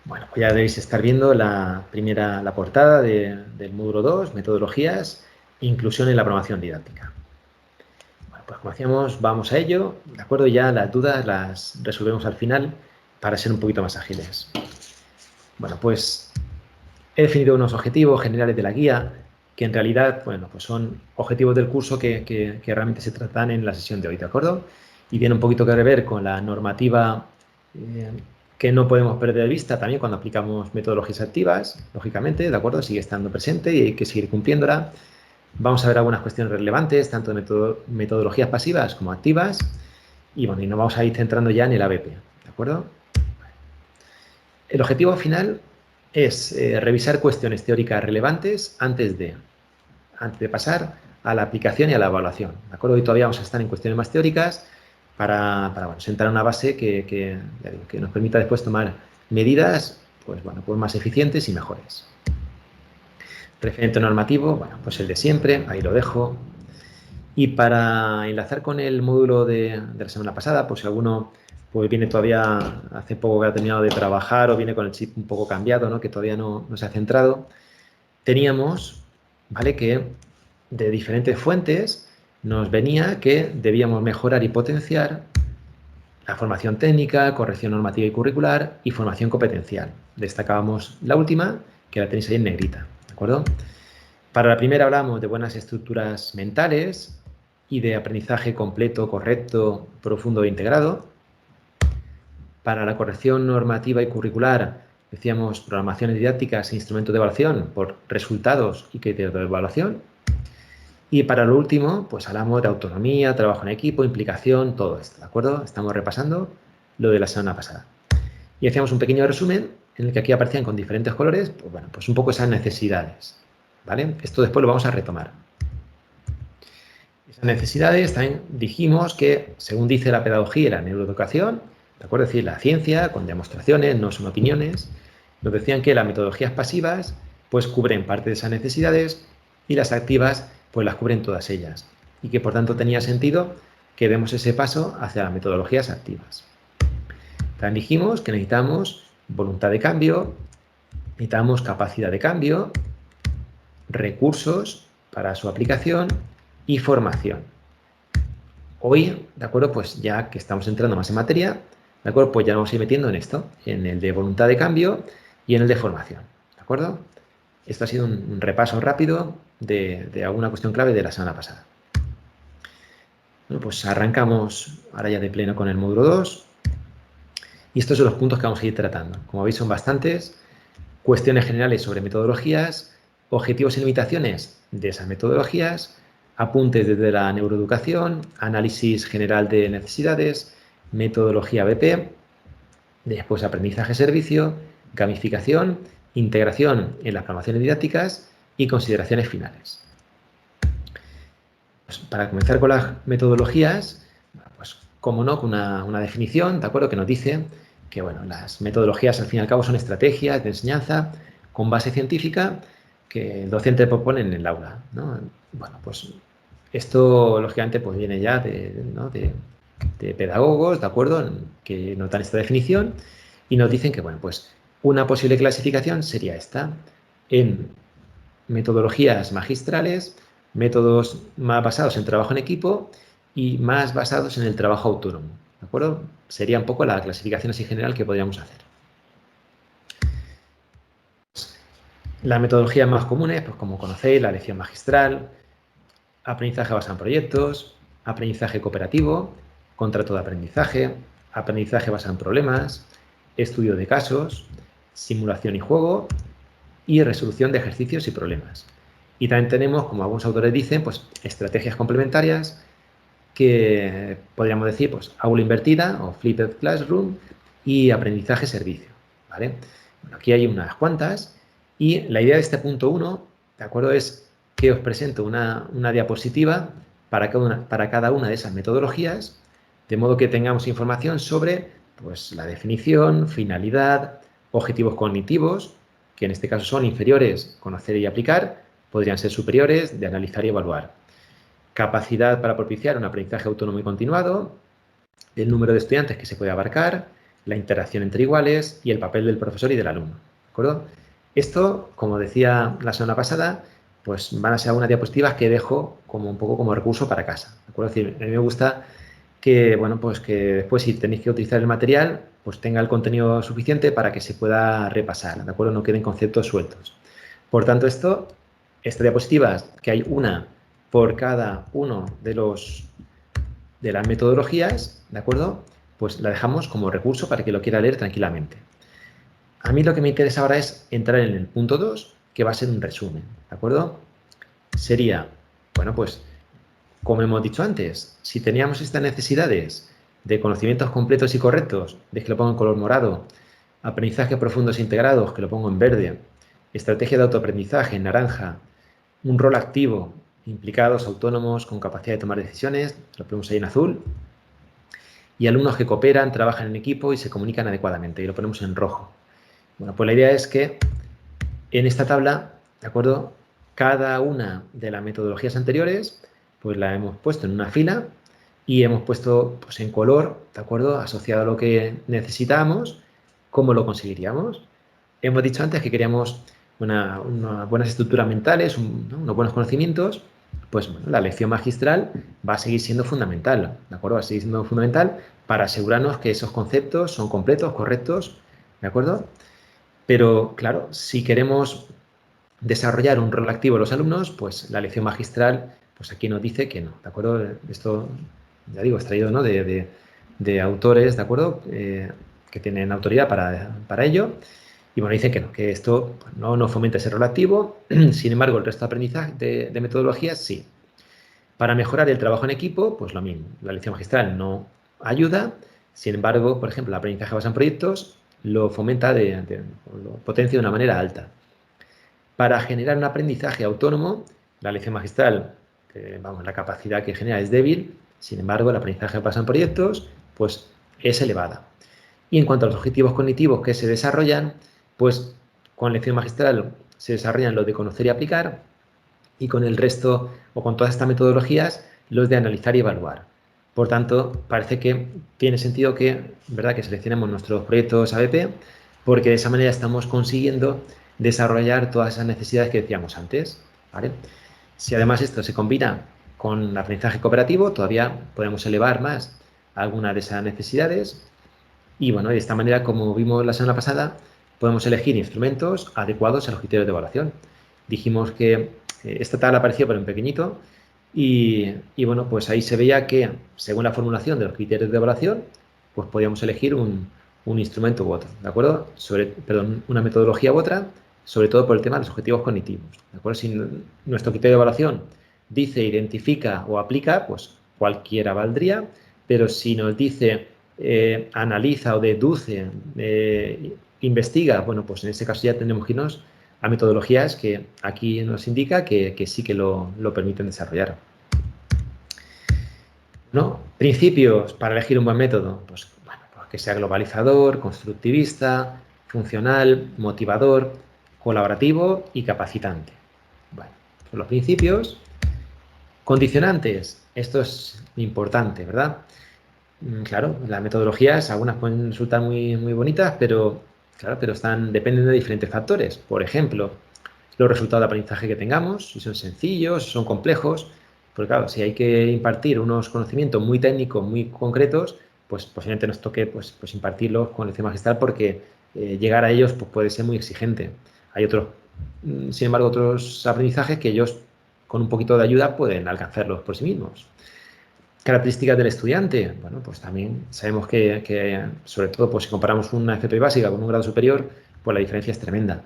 Bueno, pues ya debéis estar viendo la portada del módulo 2, metodologías, inclusión en la programación didáctica. Bueno, pues como decíamos, vamos a ello, ¿de acuerdo? Ya las dudas las resolvemos al final para ser un poquito más ágiles. Bueno, pues he definido unos objetivos generales de la guía que en realidad, bueno, pues son objetivos del curso que realmente se tratan en la sesión de hoy, ¿de acuerdo? Y tiene un poquito que ver con la normativa eh, que no podemos perder de vista también cuando aplicamos metodologías activas, lógicamente, ¿de acuerdo? Sigue estando presente y hay que seguir cumpliéndola. Vamos a ver algunas cuestiones relevantes, tanto de metodologías pasivas como activas. Y bueno, y nos vamos a ir centrando ya en el ABP, ¿de acuerdo? El objetivo final es revisar cuestiones teóricas relevantes antes de pasar a la aplicación y a la evaluación. ¿De acuerdo? Hoy todavía vamos a estar en cuestiones más teóricas para bueno, sentar una base que nos permita después tomar medidas pues, bueno, pues más eficientes y mejores. Referente normativo, bueno, pues el de siempre, ahí lo dejo. Y para enlazar con el módulo de la semana pasada, pues si alguno pues viene todavía, hace poco que ha terminado de trabajar o viene con el chip un poco cambiado, ¿no? Que todavía no se ha centrado, teníamos, ¿vale? Que de diferentes fuentes nos venía que debíamos mejorar y potenciar la formación técnica, corrección normativa y curricular y formación competencial. Destacábamos la última, que la tenéis ahí en negrita, ¿de acuerdo? Para la primera hablamos de buenas estructuras mentales y de aprendizaje completo, correcto, profundo e integrado. Para la corrección normativa y curricular decíamos programaciones didácticas e instrumentos de evaluación por resultados y criterios de evaluación. Y para lo último, pues hablamos de autonomía, trabajo en equipo, implicación, todo esto, ¿de acuerdo? Estamos repasando lo de la semana pasada. Y hacíamos un pequeño resumen en el que aquí aparecían con diferentes colores, pues bueno, pues un poco esas necesidades, ¿vale? Esto después lo vamos a retomar. Esas necesidades también dijimos que, según dice la pedagogía y la neuroeducación, ¿de acuerdo? Es decir, la ciencia con demostraciones, no son opiniones, nos decían que las metodologías pasivas pues cubren parte de esas necesidades y las activas pues las cubren todas ellas y que por tanto tenía sentido que demos ese paso hacia las metodologías activas. También dijimos que necesitamos voluntad de cambio, necesitamos capacidad de cambio, recursos para su aplicación y formación. Hoy, ¿de acuerdo? Pues ya que estamos entrando más en materia, ¿de acuerdo? Pues ya nos vamos a ir metiendo en esto, en el de voluntad de cambio y en el de formación, ¿de acuerdo? Esto ha sido un repaso rápido de alguna cuestión clave de la semana pasada. Bueno, pues arrancamos ahora ya de pleno con el módulo 2 y estos son los puntos que vamos a ir tratando. Como veis son bastantes, cuestiones generales sobre metodologías, objetivos y limitaciones de esas metodologías, apuntes desde la neuroeducación, análisis general de necesidades, metodología BP, después aprendizaje-servicio, gamificación, integración en las programaciones didácticas y consideraciones finales. Pues para comenzar con las metodologías, pues como no, con una definición, ¿de acuerdo? Que nos dice que bueno, las metodologías al fin y al cabo son estrategias de enseñanza con base científica que el docente propone en el aula, ¿no? Bueno, pues esto lógicamente pues viene ya de pedagogos, ¿de acuerdo? Que nos dan esta definición y nos dicen que bueno, pues una posible clasificación sería esta, en metodologías magistrales, métodos más basados en trabajo en equipo y más basados en el trabajo autónomo, ¿de acuerdo? Sería un poco la clasificación así general que podríamos hacer. Las metodologías más comunes, pues como conocéis, la lección magistral, aprendizaje basado en proyectos, aprendizaje cooperativo, contrato de aprendizaje basado en problemas, estudio de casos, simulación y juego y resolución de ejercicios y problemas. Y también tenemos, como algunos autores dicen, pues estrategias complementarias que podríamos decir, pues aula invertida o flipped classroom y aprendizaje servicio, ¿vale? Bueno, aquí hay unas cuantas y la idea de este punto 1, ¿de acuerdo? Es que os presento una diapositiva para cada una de esas metodologías, de modo que tengamos información sobre pues, la definición, finalidad, objetivos cognitivos, que en este caso son inferiores, conocer y aplicar, podrían ser superiores, de analizar y evaluar. Capacidad para propiciar un aprendizaje autónomo y continuado, el número de estudiantes que se puede abarcar, la interacción entre iguales y el papel del profesor y del alumno, ¿de acuerdo? Esto, como decía la semana pasada, pues van a ser algunas diapositivas que dejo como un poco como recurso para casa, ¿de acuerdo? Es decir, a mí me gusta que, bueno, pues que después si tenéis que utilizar el material, pues tenga el contenido suficiente para que se pueda repasar, ¿de acuerdo? No queden conceptos sueltos. Por tanto, estas diapositivas, que hay una por cada uno de las metodologías, ¿de acuerdo? Pues la dejamos como recurso para que lo quiera leer tranquilamente. A mí lo que me interesa ahora es entrar en el punto 2, que va a ser un resumen, ¿de acuerdo? Sería, bueno, pues, como hemos dicho antes, si teníamos estas necesidades de conocimientos completos y correctos, de que lo pongo en color morado, aprendizaje profundos e integrados, que lo pongo en verde, estrategia de autoaprendizaje en naranja, un rol activo, implicados, autónomos, con capacidad de tomar decisiones, lo ponemos ahí en azul, y alumnos que cooperan, trabajan en equipo y se comunican adecuadamente, y lo ponemos en rojo. Bueno, pues la idea es que en esta tabla, ¿de acuerdo? Cada una de las metodologías anteriores, pues la hemos puesto en una fila y hemos puesto pues, en color, ¿de acuerdo? Asociado a lo que necesitamos, cómo lo conseguiríamos. Hemos dicho antes que queríamos unas buenas estructuras mentales, ¿no? Unos buenos conocimientos, pues bueno, la lección magistral va a seguir siendo fundamental, ¿de acuerdo? Va a seguir siendo fundamental para asegurarnos que esos conceptos son completos, correctos, ¿de acuerdo? Pero, claro, si queremos desarrollar un rol activo en los alumnos, pues la lección magistral, pues aquí nos dice que no, ¿de acuerdo? Esto, ya digo, extraído, ¿no? de autores, ¿de acuerdo? Que tienen autoridad para ello. Y bueno, dice que no, que esto pues, no fomenta ese rol activo. Sin embargo, el resto de aprendizaje de metodologías sí. Para mejorar el trabajo en equipo, pues lo mismo. La lección magistral no ayuda. Sin embargo, por ejemplo, el aprendizaje basado en proyectos lo fomenta, lo potencia de una manera alta. Para generar un aprendizaje autónomo, la lección magistral, vamos, la capacidad que genera es débil. Sin embargo, el aprendizaje basado en proyectos, pues es elevada. Y en cuanto a los objetivos cognitivos que se desarrollan, pues con lección magistral se desarrollan los de conocer y aplicar, y con el resto, o con todas estas metodologías, los de analizar y evaluar. Por tanto, parece que tiene sentido que, ¿verdad?, que seleccionemos nuestros proyectos ABP, porque de esa manera estamos consiguiendo desarrollar todas esas necesidades que decíamos antes, ¿vale? Si además esto se combina con el aprendizaje cooperativo, todavía podemos elevar más alguna de esas necesidades. Y bueno, de esta manera, como vimos la semana pasada, podemos elegir instrumentos adecuados a los criterios de evaluación. Dijimos que esta tabla apareció pero en pequeñito y bueno, pues ahí se veía que según la formulación de los criterios de evaluación, pues podíamos elegir un instrumento u otro, ¿de acuerdo? Perdón, una metodología u otra, sobre todo por el tema de los objetivos cognitivos, ¿de acuerdo? Si nuestro criterio de evaluación dice, identifica o aplica, pues cualquiera valdría, pero si nos dice analiza o deduce, investiga, bueno, pues en ese caso ya tenemos que irnos a metodologías que aquí nos indica que sí que lo permiten desarrollar. ¿No? Principios para elegir un buen método, pues, bueno, pues que sea globalizador, constructivista, funcional, motivador, colaborativo y capacitante. Bueno, son los principios. Condicionantes, esto es importante, ¿verdad? Claro, las metodologías, algunas pueden resultar muy bonitas, pero, claro, pero dependen de diferentes factores. Por ejemplo, los resultados de aprendizaje que tengamos, si son sencillos, si son complejos. Porque claro, si hay que impartir unos conocimientos muy técnicos, muy concretos, pues posiblemente nos toque pues impartirlos con lección magistral porque llegar a ellos pues, puede ser muy exigente. Hay otros, sin embargo, otros aprendizajes que ellos con un poquito de ayuda pueden alcanzarlos por sí mismos. Características del estudiante. Bueno, pues también sabemos que sobre todo, pues si comparamos una FP básica con un grado superior, pues la diferencia es tremenda.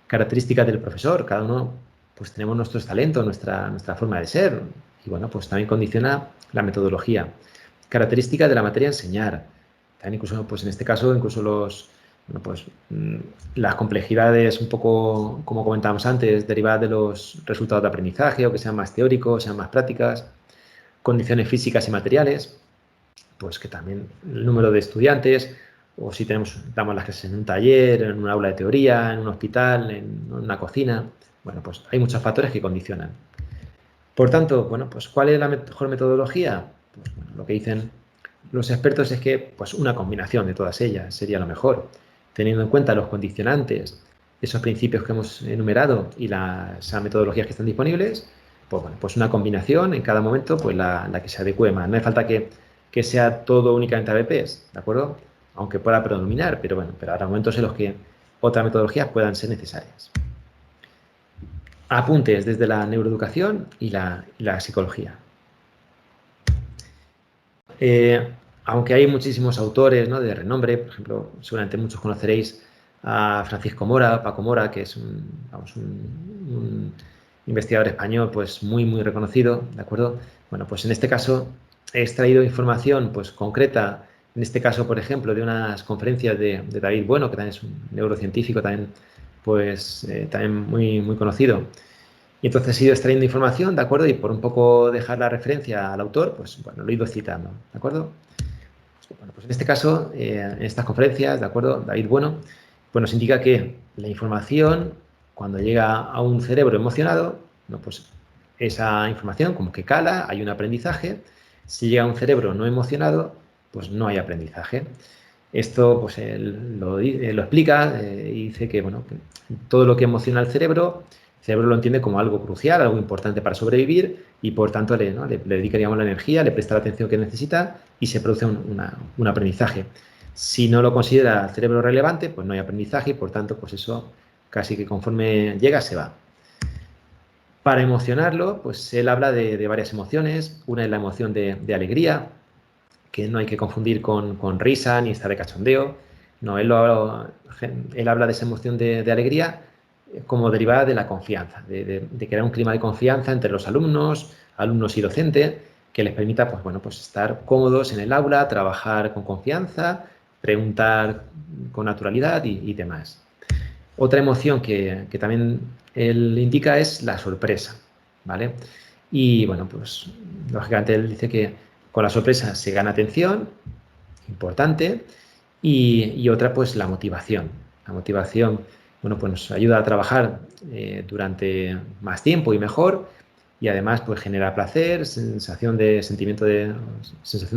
Características del profesor. Cada uno, pues tenemos nuestros talentos, nuestra forma de ser. Y bueno, pues también condiciona la metodología. Características de la materia a enseñar. También incluso, pues en este caso, incluso las complejidades, un poco como comentábamos antes, derivadas de los resultados de aprendizaje, o que sean más teóricos, sean más prácticas. Condiciones físicas y materiales, pues que también el número de estudiantes, o si damos las clases en un taller, en un aula de teoría, en un hospital, en una cocina, bueno, pues hay muchos factores que condicionan. Por tanto, bueno, pues ¿cuál es la mejor metodología? Pues bueno, lo que dicen los expertos es que pues una combinación de todas ellas sería lo mejor, teniendo en cuenta los condicionantes, esos principios que hemos enumerado y las metodologías que están disponibles, pues bueno, pues una combinación en cada momento, pues la que se adecue más. No hace falta que sea todo únicamente ABPs, ¿de acuerdo? Aunque pueda predominar, pero bueno, pero habrá momentos en los que otras metodologías puedan ser necesarias. Apuntes desde la neuroeducación y la psicología. Aunque hay muchísimos autores, ¿no?, de renombre, por ejemplo, seguramente muchos conoceréis a Francisco Mora, Paco Mora, que es un investigador español pues muy reconocido, ¿de acuerdo? Bueno, pues en este caso he extraído información pues concreta, en este caso, por ejemplo, de unas conferencias de David Bueno, que también es un neurocientífico también, pues, también muy conocido. Y entonces he ido extrayendo información, ¿de acuerdo? Y por un poco dejar la referencia al autor, pues bueno, lo he ido citando, ¿de acuerdo? Bueno, pues en este caso, en estas conferencias, ¿de acuerdo? David Bueno, pues nos indica que la información, cuando llega a un cerebro emocionado, ¿no?, pues esa información como que cala, hay un aprendizaje. Si llega a un cerebro no emocionado, pues no hay aprendizaje. Esto pues él lo explica y dice que, bueno, que todo lo que emociona al cerebro, el cerebro lo entiende como algo crucial, algo importante para sobrevivir y por tanto le dedica, digamos, la energía, le presta la atención que necesita y se produce un aprendizaje. Si no lo considera el cerebro relevante, pues no hay aprendizaje y por tanto pues eso casi que conforme llega se va. Para emocionarlo, pues él habla de varias emociones. Una es la emoción de alegría, que no hay que confundir con risa ni estar de cachondeo. No, él habla de esa emoción de alegría como derivada de la confianza, de crear un clima de confianza entre los alumnos y docente, que les permita pues, bueno, pues estar cómodos en el aula, trabajar con confianza, preguntar con naturalidad y demás. Otra emoción que también él indica es la sorpresa, ¿vale? Y bueno, pues lógicamente él dice que con la sorpresa se gana atención, importante, y otra pues la motivación. La motivación, bueno, pues nos ayuda a trabajar durante más tiempo y mejor, y además pues genera placer, sensación de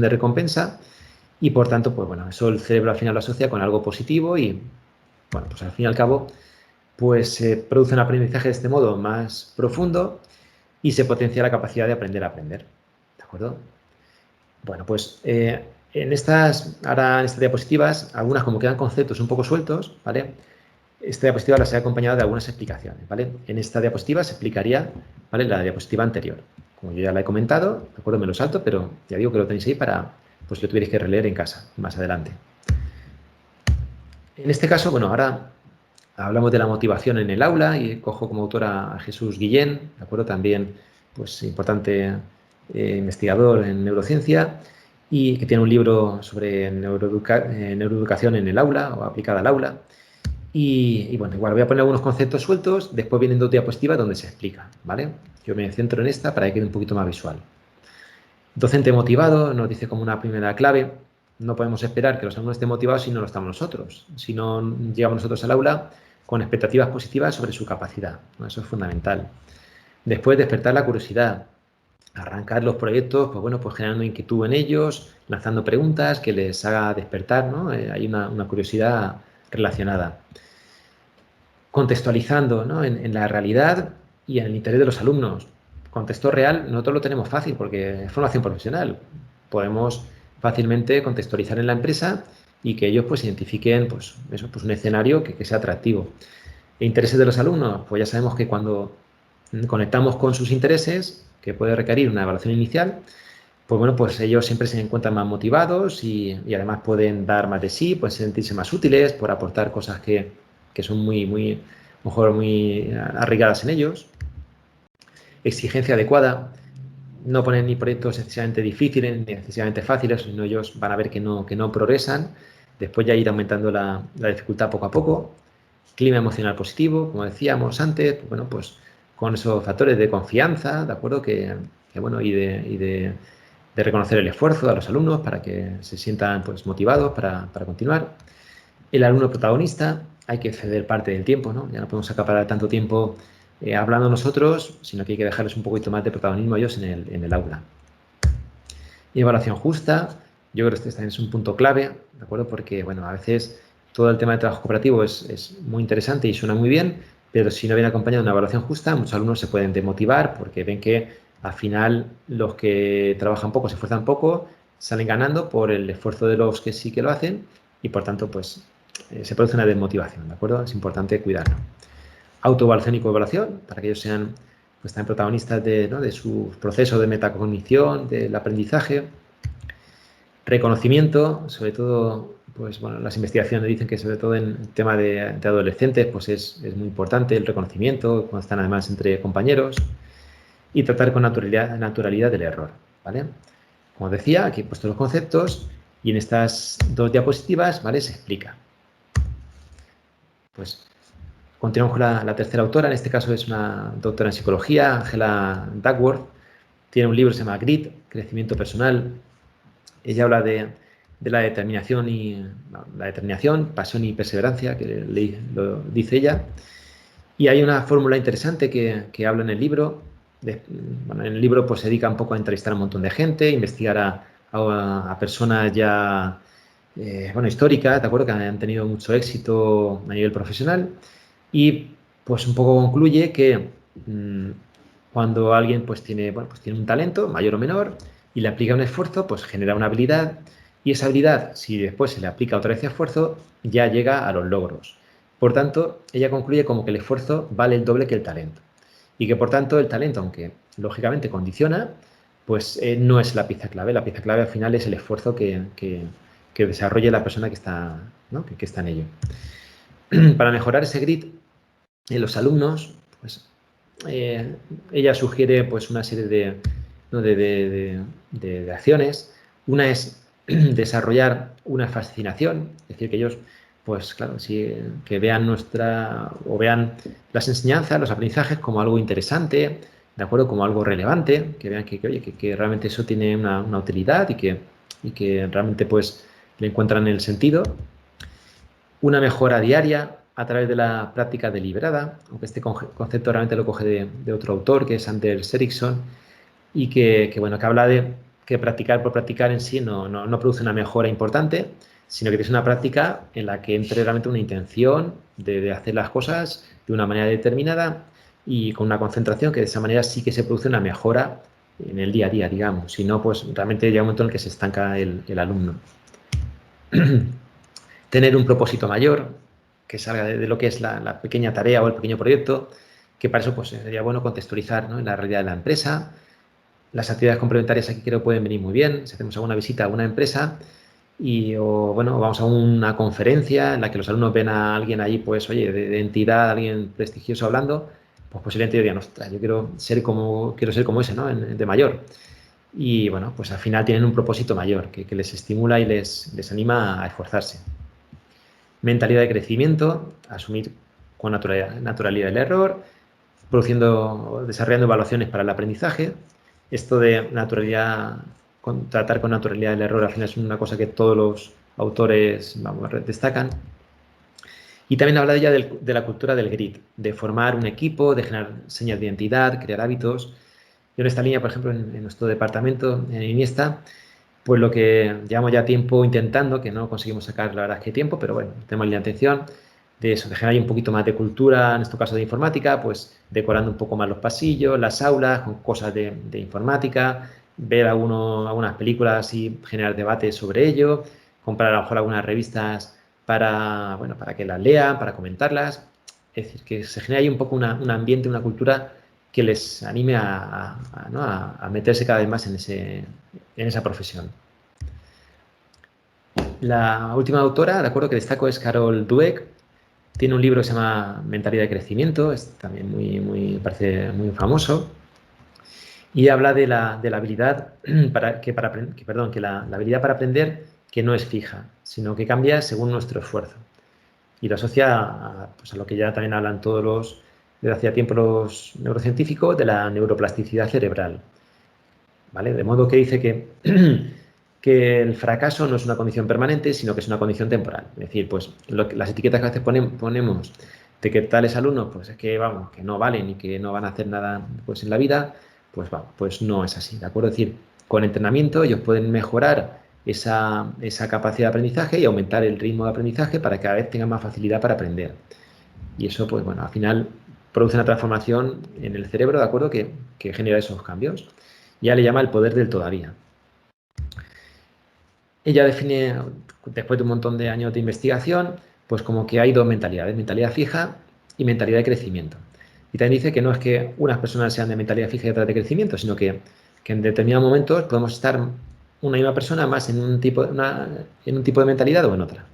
recompensa, y por tanto, pues bueno, eso el cerebro al final lo asocia con algo positivo y, bueno, pues al fin y al cabo pues se produce un aprendizaje de este modo más profundo y se potencia la capacidad de aprender a aprender. ¿De acuerdo? Bueno, pues en estas diapositivas, algunas como quedan conceptos un poco sueltos, ¿vale? Esta diapositiva las he acompañado de algunas explicaciones, ¿vale? En esta diapositiva se explicaría, ¿vale?, la diapositiva anterior. Como yo ya la he comentado, de acuerdo, me lo salto, pero ya digo que lo tenéis ahí para, pues, que lo tuvierais que releer en casa más adelante. En este caso, bueno, ahora hablamos de la motivación en el aula y cojo como autora a Jesús Guillén, ¿de acuerdo? También, pues, importante investigador en neurociencia y que tiene un libro sobre neuroeducación en el aula o aplicada al aula. Y bueno, igual voy a poner algunos conceptos sueltos, después vienen dos diapositivas donde se explica, ¿vale? Yo me centro en esta para que quede un poquito más visual. Docente motivado nos dice como una primera clave: no podemos esperar que los alumnos estén motivados si no lo estamos nosotros, si no llegamos nosotros al aula con expectativas positivas sobre su capacidad, ¿no? Eso es fundamental. Después, despertar la curiosidad, arrancar los proyectos, pues bueno, pues generando inquietud en ellos, lanzando preguntas que les haga despertar, ¿no? Hay una curiosidad relacionada. Contextualizando, ¿no?, en la realidad y en el interés de los alumnos. Contexto real, nosotros lo tenemos fácil porque es formación profesional. Podemos fácilmente contextualizar en la empresa y que ellos pues identifiquen pues, eso, pues un escenario que sea atractivo. ¿E intereses de los alumnos? Pues ya sabemos que cuando conectamos con sus intereses, que puede requerir una evaluación inicial, pues bueno, pues ellos siempre se encuentran más motivados y además pueden dar más de sí, pueden sentirse más útiles por aportar cosas que son mejor muy arraigadas en ellos. Exigencia adecuada, no poner ni proyectos excesivamente difíciles ni excesivamente fáciles, sino ellos van a ver que no progresan. Después ya ir aumentando la dificultad poco a poco. Clima emocional positivo, como decíamos antes, pues bueno, pues con esos factores de confianza, ¿de acuerdo? Que bueno, y de reconocer el esfuerzo a los alumnos para que se sientan pues motivados para continuar. El alumno protagonista, hay que ceder parte del tiempo, ¿no? Ya no podemos acaparar tanto tiempo hablando nosotros, sino que hay que dejarles un poquito más de protagonismo a ellos en el aula. Y evaluación justa, yo creo que este también es un punto clave, ¿de acuerdo? Porque, bueno, a veces todo el tema de trabajo cooperativo es muy interesante y suena muy bien, pero si no viene acompañado de una evaluación justa, muchos alumnos se pueden demotivar porque ven que al final los que trabajan poco, se esfuerzan poco, salen ganando por el esfuerzo de los que sí que lo hacen y por tanto pues se produce una desmotivación, ¿de acuerdo? Es importante cuidarlo. Autoevaluación y coevaluación, para que ellos sean pues, también protagonistas de, ¿no? de su proceso de metacognición, del aprendizaje. Reconocimiento, sobre todo, pues bueno, las investigaciones dicen que sobre todo en el tema de adolescentes, pues es muy importante el reconocimiento, cuando están además entre compañeros, y tratar con naturalidad del error, ¿vale? Como decía, aquí he puesto los conceptos y en estas dos diapositivas, ¿vale? Se explica. Pues continuamos con la tercera autora, en este caso es una doctora en psicología, Angela Duckworth. Tiene un libro que se llama Grit, Crecimiento Personal. Ella habla de la determinación, pasión y perseverancia, que lo dice ella. Y hay una fórmula interesante que habla en el libro. Bueno, en el libro pues, se dedica un poco a entrevistar a un montón de gente, investigar a personas ya bueno, históricas, ¿de acuerdo? Que han tenido mucho éxito a nivel profesional. Y pues un poco concluye que cuando alguien pues tiene, bueno, pues tiene un talento, mayor o menor, y le aplica un esfuerzo, pues genera una habilidad. Y esa habilidad, si después se le aplica otra vez esfuerzo, ya llega a los logros. Por tanto, ella concluye como que el esfuerzo vale el doble que el talento. Y que por tanto el talento, aunque lógicamente condiciona, pues no es la pieza clave. La pieza clave al final es el esfuerzo que desarrolle la persona que está, ¿no? que está en ello. Para mejorar ese grit en los alumnos, pues ella sugiere pues una serie ¿no? de acciones. Una es desarrollar una fascinación, es decir, que ellos, pues claro, sí, que vean vean las enseñanzas, los aprendizajes como algo interesante, ¿de acuerdo? Como algo relevante, que vean oye, que realmente eso tiene una utilidad y que realmente pues le encuentran el sentido. Una mejora diaria a través de la práctica deliberada, aunque este concepto realmente lo coge de otro autor, que es Anders Ericsson, y bueno, que habla de que practicar por practicar en sí no produce una mejora importante, sino que es una práctica en la que entre realmente una intención de hacer las cosas de una manera determinada y con una concentración que de esa manera sí que se produce una mejora en el día a día, digamos. Si no, pues realmente llega un momento en el que se estanca el alumno. Tener un propósito mayor que salga de lo que es la pequeña tarea o el pequeño proyecto, que para eso pues, sería bueno contextualizar, ¿no? En la realidad de la empresa. Las actividades complementarias aquí creo que pueden venir muy bien. Si hacemos alguna visita a una empresa o bueno, vamos a una conferencia en la que los alumnos ven a alguien allí, pues oye, de entidad, alguien prestigioso hablando, pues posiblemente digan, ostras, yo quiero ser como ese, ¿no? De mayor. Y bueno, pues al final tienen un propósito mayor que les estimula y les anima a esforzarse. Mentalidad de crecimiento, asumir con naturalidad el error, desarrollando evaluaciones para el aprendizaje. Esto de tratar con naturalidad el error al final es una cosa que todos los autores destacan. Y también habla de ella de la cultura del grit, de formar un equipo, de generar señas de identidad, crear hábitos. Yo en esta línea, por ejemplo, en nuestro departamento, en Iniesta, pues lo que llevamos ya tiempo intentando, que no conseguimos sacar la verdad es que tiempo, pero bueno, tenemos la atención de eso, de generar un poquito más de cultura, en este caso de informática, pues decorando un poco más los pasillos, las aulas, con cosas de informática, ver algunas películas y generar debates sobre ello, comprar a lo mejor algunas revistas bueno, para que las lean, para comentarlas. Es decir, que se genere ahí un poco un ambiente, una cultura que les anime ¿no? a meterse cada vez más en esa profesión. La última autora, de acuerdo, que destaco es Carol Dweck. Tiene un libro que se llama Mentalidad de Crecimiento, es también parece muy famoso. Y habla de la habilidad la habilidad para aprender que no es fija, sino que cambia según nuestro esfuerzo. Y lo asocia pues, a lo que ya también hablan desde hacía tiempo los neurocientíficos, de la neuroplasticidad cerebral. ¿Vale? De modo que dice que el fracaso no es una condición permanente, sino que es una condición temporal. Es decir, pues las etiquetas que a veces ponemos de que tales alumnos, pues es que, vamos, que no valen y que no van a hacer nada pues, en la vida, pues no es así, ¿de acuerdo? Es decir, con entrenamiento ellos pueden mejorar esa capacidad de aprendizaje y aumentar el ritmo de aprendizaje para que cada vez tengan más facilidad para aprender. Y eso, pues bueno, al final produce una transformación en el cerebro, ¿de acuerdo? Que genera esos cambios. Ya le llama el poder del todavía. Ella define, después de un montón de años de investigación, pues como que hay dos mentalidades, mentalidad fija y mentalidad de crecimiento. Y también dice que no es que unas personas sean de mentalidad fija y otras de crecimiento, sino que en determinados momentos podemos estar una misma persona más en un tipo de mentalidad o en otra.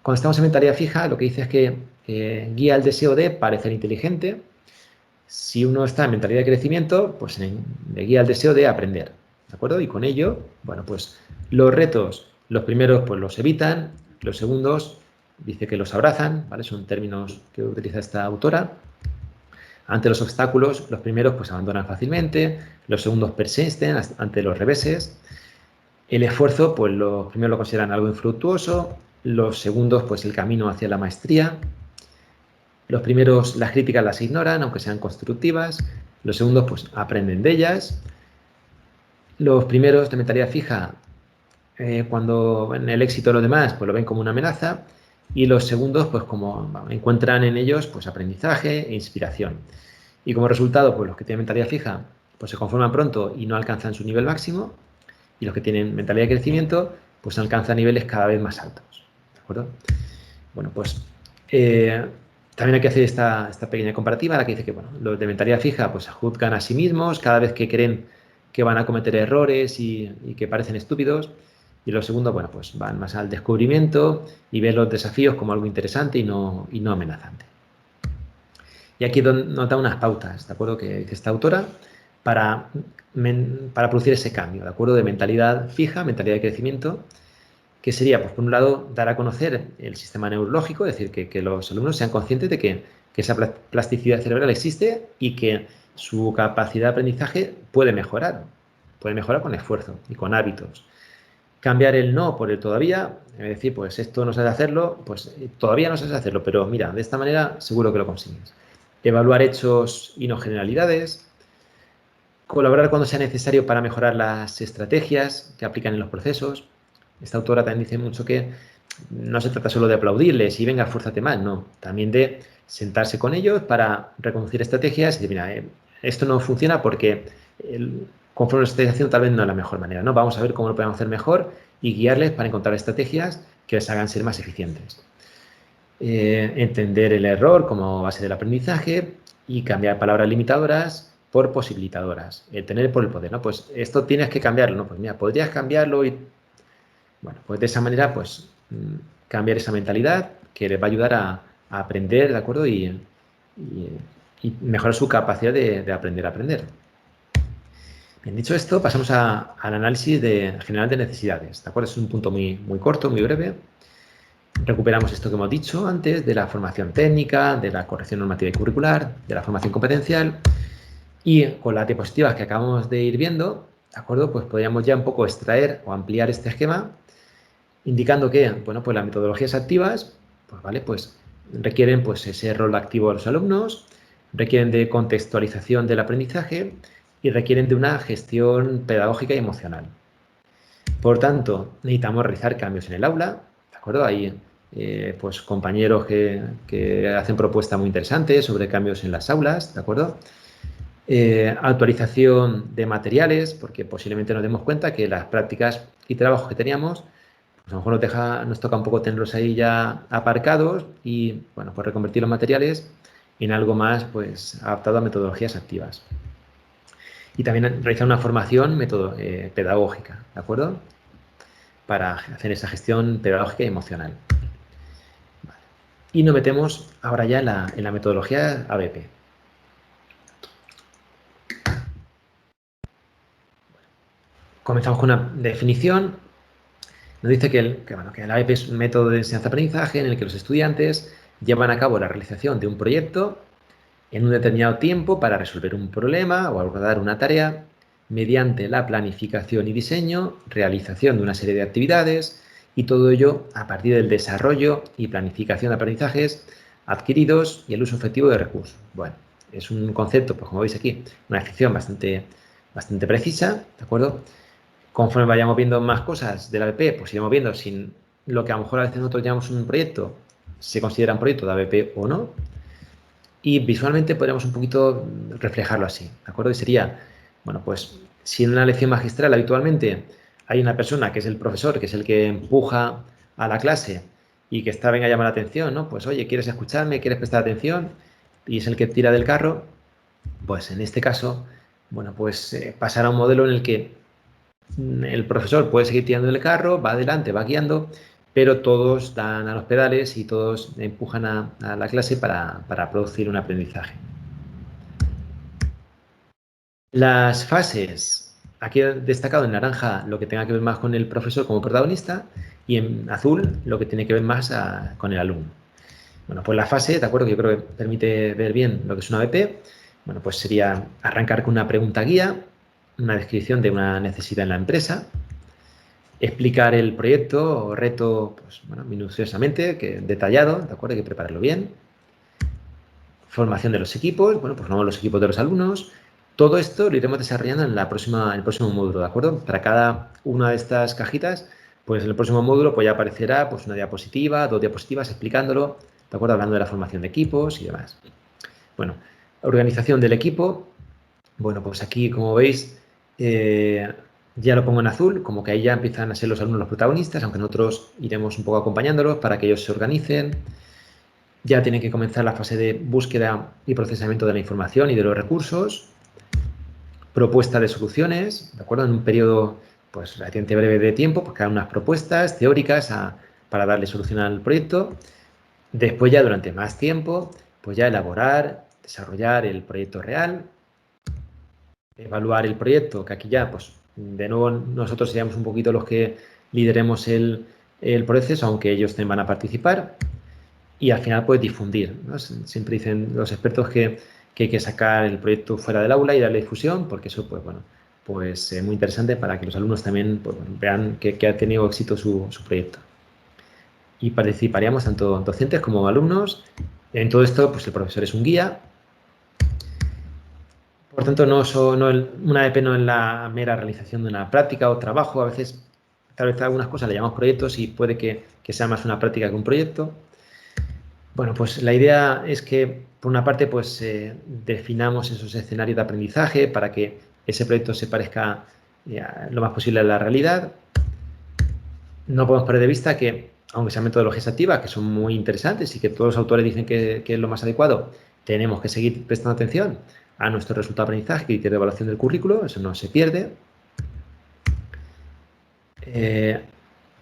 Cuando estamos en mentalidad fija, lo que dice es que guía el deseo de parecer inteligente. Si uno está en mentalidad de crecimiento, pues le guía el deseo de aprender, ¿de acuerdo? Y con ello, bueno, pues los retos, los primeros pues los evitan, los segundos dice que los abrazan, ¿vale? Son términos que utiliza esta autora. Ante los obstáculos, los primeros pues abandonan fácilmente, los segundos persisten ante los reveses. El esfuerzo, pues los primeros lo consideran algo infructuoso, los segundos, pues el camino hacia la maestría. Los primeros las críticas las ignoran, aunque sean constructivas. Los segundos, pues aprenden de ellas. Los primeros de mentalidad fija, cuando en el éxito de los demás, pues lo ven como una amenaza. Y los segundos, pues como encuentran en ellos, pues aprendizaje e inspiración. Y como resultado, pues los que tienen mentalidad fija, pues se conforman pronto y no alcanzan su nivel máximo. Y los que tienen mentalidad de crecimiento, pues alcanzan niveles cada vez más altos. ¿De acuerdo? Bueno, pues también hay que hacer esta pequeña comparativa, la que dice que bueno, los de mentalidad fija pues se juzgan a sí mismos cada vez que creen que van a cometer errores y que parecen estúpidos. Y los segundos, bueno, pues van más al descubrimiento y ven los desafíos como algo interesante y no amenazante. Y aquí nos da unas pautas, ¿de acuerdo? Que esta autora para producir ese cambio, ¿de acuerdo? De mentalidad fija, mentalidad de crecimiento, que sería, pues por un lado, dar a conocer el sistema neurológico, es decir, que los alumnos sean conscientes de que esa plasticidad cerebral existe y que su capacidad de aprendizaje puede mejorar con esfuerzo y con hábitos. Cambiar el no por el todavía, es decir, pues esto no sabes hacerlo, pues todavía no sabes hacerlo, pero mira, de esta manera seguro que lo consigues. Evaluar hechos y no generalidades. Colaborar cuando sea necesario para mejorar las estrategias que aplican en los procesos. Esta autora también dice mucho que no se trata solo de aplaudirles y venga, esfuérzate más, no. También de sentarse con ellos para reconocer estrategias y decir, mira, esto no funciona porque conforme lo estáis haciendo tal vez no es la mejor manera, ¿no? Vamos a ver cómo lo podemos hacer mejor y guiarles para encontrar estrategias que les hagan ser más eficientes. Entender el error como base del aprendizaje y cambiar palabras limitadoras por posibilitadoras. El tener por el poder, ¿no? Pues esto tienes que cambiarlo, ¿no? Pues mira, podrías cambiarlo y bueno, pues de esa manera, pues cambiar esa mentalidad que les va a ayudar a aprender, ¿de acuerdo? Y mejorar su capacidad de aprender a aprender. Bien, dicho esto, pasamos al análisis general de necesidades, ¿de acuerdo? Es un punto muy, muy corto, muy breve. Recuperamos esto que hemos dicho antes de la formación técnica, de la corrección normativa y curricular, de la formación competencial. Y con las diapositivas que acabamos de ir viendo, ¿de acuerdo? Pues podríamos ya un poco extraer o ampliar este esquema indicando que, bueno, pues las metodologías activas, pues vale, pues requieren pues ese rol activo de los alumnos, requieren de contextualización del aprendizaje y requieren de una gestión pedagógica y emocional. Por tanto, necesitamos realizar cambios en el aula, ¿de acuerdo? Hay pues compañeros que hacen propuestas muy interesantes sobre cambios en las aulas, ¿de acuerdo? Actualización de materiales, porque posiblemente nos demos cuenta que las prácticas y trabajos que teníamos pues a lo mejor nos toca un poco tenerlos ahí ya aparcados y, bueno, pues reconvertir los materiales en algo más, pues, adaptado a metodologías activas. Y también realizar una formación pedagógica, ¿de acuerdo? Para hacer esa gestión pedagógica y emocional. Vale. Y nos metemos ahora ya en la metodología ABP. Comenzamos con una definición. Nos dice que el ABP es un método de enseñanza-aprendizaje en el que los estudiantes llevan a cabo la realización de un proyecto en un determinado tiempo para resolver un problema o abordar una tarea mediante la planificación y diseño, realización de una serie de actividades y todo ello a partir del desarrollo y planificación de aprendizajes adquiridos y el uso efectivo de recursos. Bueno, es un concepto, pues como veis aquí, una definición bastante precisa, ¿de acuerdo? Conforme vayamos viendo más cosas del ABP, pues iremos viendo si lo que a lo mejor a veces nosotros llamamos un proyecto se considera un proyecto de ABP o no. Y visualmente podríamos un poquito reflejarlo así, ¿de acuerdo? Y sería, bueno, pues si en una lección magistral habitualmente hay una persona que es el profesor, que es el que empuja a la clase y que está, venga a llamar la atención, ¿no? Pues oye, ¿quieres escucharme? ¿Quieres prestar atención? Y es el que tira del carro, pues en este caso, bueno, pues pasar a un modelo en el que el profesor puede seguir tirando del carro, va adelante, va guiando, pero todos dan a los pedales y todos empujan a la clase para producir un aprendizaje. Las fases, aquí he destacado en naranja lo que tenga que ver más con el profesor como protagonista y en azul lo que tiene que ver más con el alumno. Bueno, pues la fase, ¿de acuerdo? Que yo creo que permite ver bien lo que es una BP. Bueno, pues sería arrancar con una pregunta guía, una descripción de una necesidad en la empresa, explicar el proyecto o reto pues, bueno, minuciosamente, detallado, ¿de acuerdo? Hay que prepararlo bien. Formación de los equipos, bueno, pues formamos los equipos de los alumnos. Todo esto lo iremos desarrollando en el próximo módulo, ¿de acuerdo? Para cada una de estas cajitas, pues en el próximo módulo pues ya aparecerá pues una diapositiva, 2 diapositivas explicándolo, ¿de acuerdo? Hablando de la formación de equipos y demás. Bueno, organización del equipo. Bueno, pues aquí, como veis, ya lo pongo en azul, como que ahí ya empiezan a ser los alumnos los protagonistas, aunque nosotros iremos un poco acompañándolos para que ellos se organicen. Ya tiene que comenzar la fase de búsqueda y procesamiento de la información y de los recursos. Propuesta de soluciones, ¿de acuerdo? En un periodo pues relativamente breve de tiempo, pues crear unas propuestas teóricas para darle solución al proyecto. Después ya durante más tiempo, pues ya elaborar, desarrollar el proyecto real, evaluar el proyecto, que aquí ya, pues de nuevo nosotros seríamos un poquito los que lideremos el proceso, aunque ellos también van a participar. Y al final, pues difundir, ¿no? Siempre dicen los expertos que hay que sacar el proyecto fuera del aula y darle difusión, porque eso, pues bueno, pues es muy interesante para que los alumnos también pues, vean que ha tenido éxito su proyecto. Y participaríamos tanto docentes como alumnos. En todo esto, pues el profesor es un guía. Por tanto, una EP no es la mera realización de una práctica o trabajo. A veces, tal vez algunas cosas le llamamos proyectos y puede que sea más una práctica que un proyecto. Bueno, pues la idea es que, por una parte, pues definamos esos escenarios de aprendizaje para que ese proyecto se parezca lo más posible a la realidad. No podemos perder de vista que, aunque sean metodologías activas, que son muy interesantes y que todos los autores dicen que es lo más adecuado, tenemos que seguir prestando atención a nuestro resultado de aprendizaje, criterio de evaluación del currículo, eso no se pierde.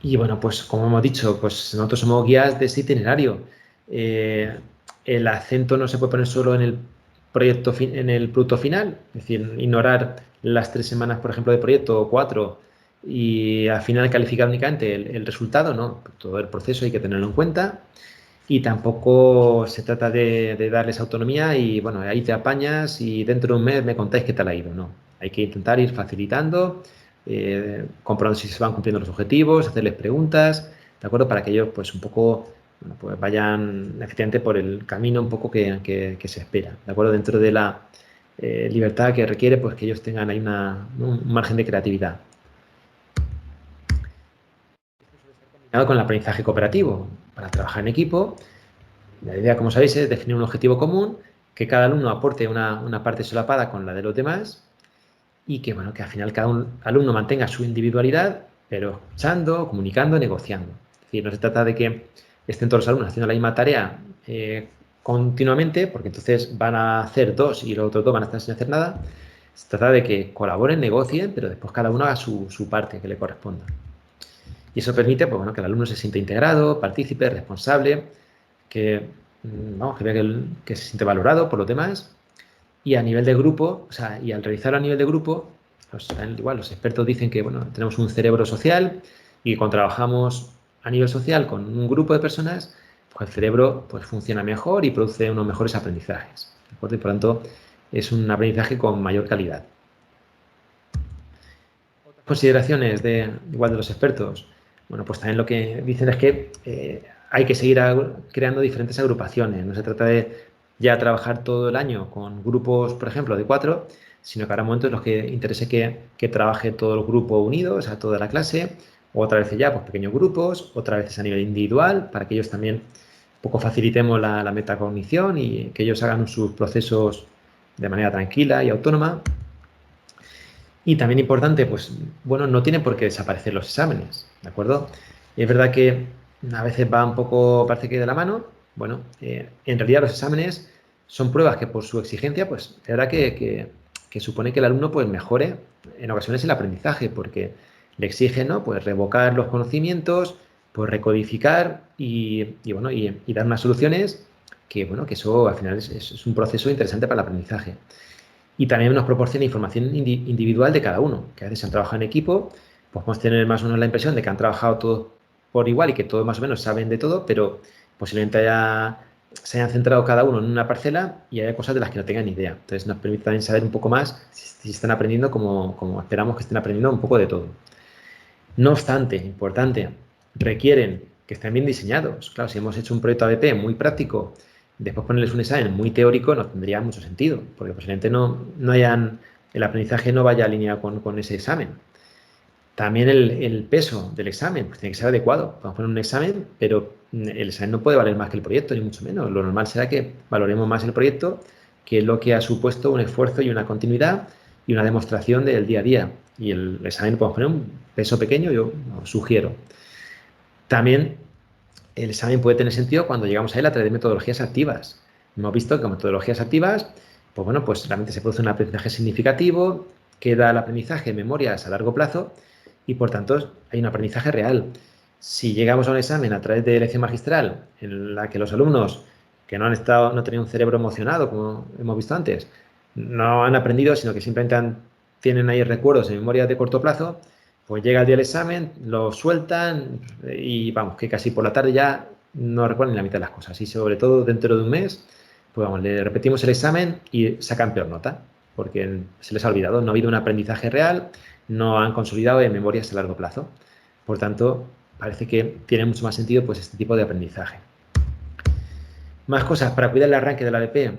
Y bueno, pues como hemos dicho, pues nosotros somos guías de ese itinerario. El acento no se puede poner solo en el proyecto, en el producto final, es decir, ignorar las 3 semanas, por ejemplo, de proyecto o 4 y al final calificar únicamente el resultado, no, todo el proceso hay que tenerlo en cuenta y tampoco se trata de darles autonomía y bueno, ahí te apañas y dentro de un mes me contáis qué tal ha ido, no, hay que intentar ir facilitando, comprobando si se van cumpliendo los objetivos, hacerles preguntas, ¿de acuerdo? Para que ellos pues un poco bueno, pues vayan efectivamente por el camino un poco que se espera, ¿de acuerdo? Dentro de la libertad que requiere pues que ellos tengan ahí un margen de creatividad. Combinado con el aprendizaje cooperativo, para trabajar en equipo, la idea, como sabéis, es definir un objetivo común, que cada alumno aporte una parte solapada con la de los demás y que, bueno, que al final cada alumno mantenga su individualidad, pero escuchando, comunicando, negociando. Es decir, no se trata de que estén todos los alumnos haciendo la misma tarea continuamente, porque entonces van a hacer 2 y los otros 2 van a estar sin hacer nada. Se trata de que colaboren, negocien, pero después cada uno haga su parte que le corresponda. Y eso permite pues, bueno, que el alumno se sienta integrado, partícipe, responsable, que, vamos, que vea que se siente valorado por los demás. Y a nivel de grupo, o sea, y al realizarlo a nivel de grupo, pues, igual los expertos dicen que bueno, tenemos un cerebro social y cuando trabajamos a nivel social con un grupo de personas, pues el cerebro pues, funciona mejor y produce unos mejores aprendizajes. ¿De acuerdo? Y por lo tanto, es un aprendizaje con mayor calidad. Consideraciones igual de los expertos. Bueno, pues también lo que dicen es que hay que seguir creando diferentes agrupaciones. No se trata de ya trabajar todo el año con grupos, por ejemplo, de 4, sino que habrá momentos en los que interese que trabaje todo el grupo unido, o sea, toda la clase, otra vez ya pues pequeños grupos, otra vez a nivel individual, para que ellos también un poco facilitemos la metacognición y que ellos hagan sus procesos de manera tranquila y autónoma. Y también importante, pues, bueno, no tienen por qué desaparecer los exámenes, ¿de acuerdo? Y es verdad que a veces va un poco, parece que de la mano. Bueno, en realidad los exámenes son pruebas que por su exigencia, pues, es verdad que supone que el alumno, pues, mejore en ocasiones el aprendizaje, porque le exigen, ¿no? Pues, revocar los conocimientos, pues, recodificar bueno, y dar unas soluciones que, bueno, que eso al final es un proceso interesante para el aprendizaje. Y también nos proporciona información individual de cada uno, que a veces han trabajado en equipo, pues podemos tener más o menos la impresión de que han trabajado todos por igual y que todos más o menos saben de todo, pero posiblemente se hayan centrado cada uno en una parcela y haya cosas de las que no tengan ni idea. Entonces nos permite también saber un poco más si están aprendiendo como esperamos que estén aprendiendo un poco de todo. No obstante, importante, requieren que estén bien diseñados. Claro, si hemos hecho un proyecto ABP muy práctico, después ponerles un examen muy teórico no tendría mucho sentido, porque posiblemente el aprendizaje no vaya alineado con ese examen. También el peso del examen pues tiene que ser adecuado. Podemos poner un examen, pero el examen no puede valer más que el proyecto, ni mucho menos. Lo normal será que valoremos más el proyecto que lo que ha supuesto un esfuerzo y una continuidad y una demostración del día a día. Y el examen podemos poner un peso pequeño, yo os sugiero. También el examen puede tener sentido cuando llegamos a él a través de metodologías activas. Hemos visto que con metodologías activas, pues bueno, pues realmente se produce un aprendizaje significativo, queda el aprendizaje en memorias a largo plazo y por tanto hay un aprendizaje real. Si llegamos a un examen a través de elección magistral en la que los alumnos que no han tenido un cerebro emocionado, como hemos visto antes, no han aprendido, sino que simplemente tienen ahí recuerdos en memoria de corto plazo, pues llega el día del examen, lo sueltan y vamos, que casi por la tarde ya no recuerdan ni la mitad de las cosas. Y sobre todo dentro de un mes, pues vamos, le repetimos el examen y sacan peor nota, porque se les ha olvidado, no ha habido un aprendizaje real, no han consolidado en memorias a largo plazo. Por tanto, parece que tiene mucho más sentido pues este tipo de aprendizaje. Más cosas para cuidar el arranque de la ABP.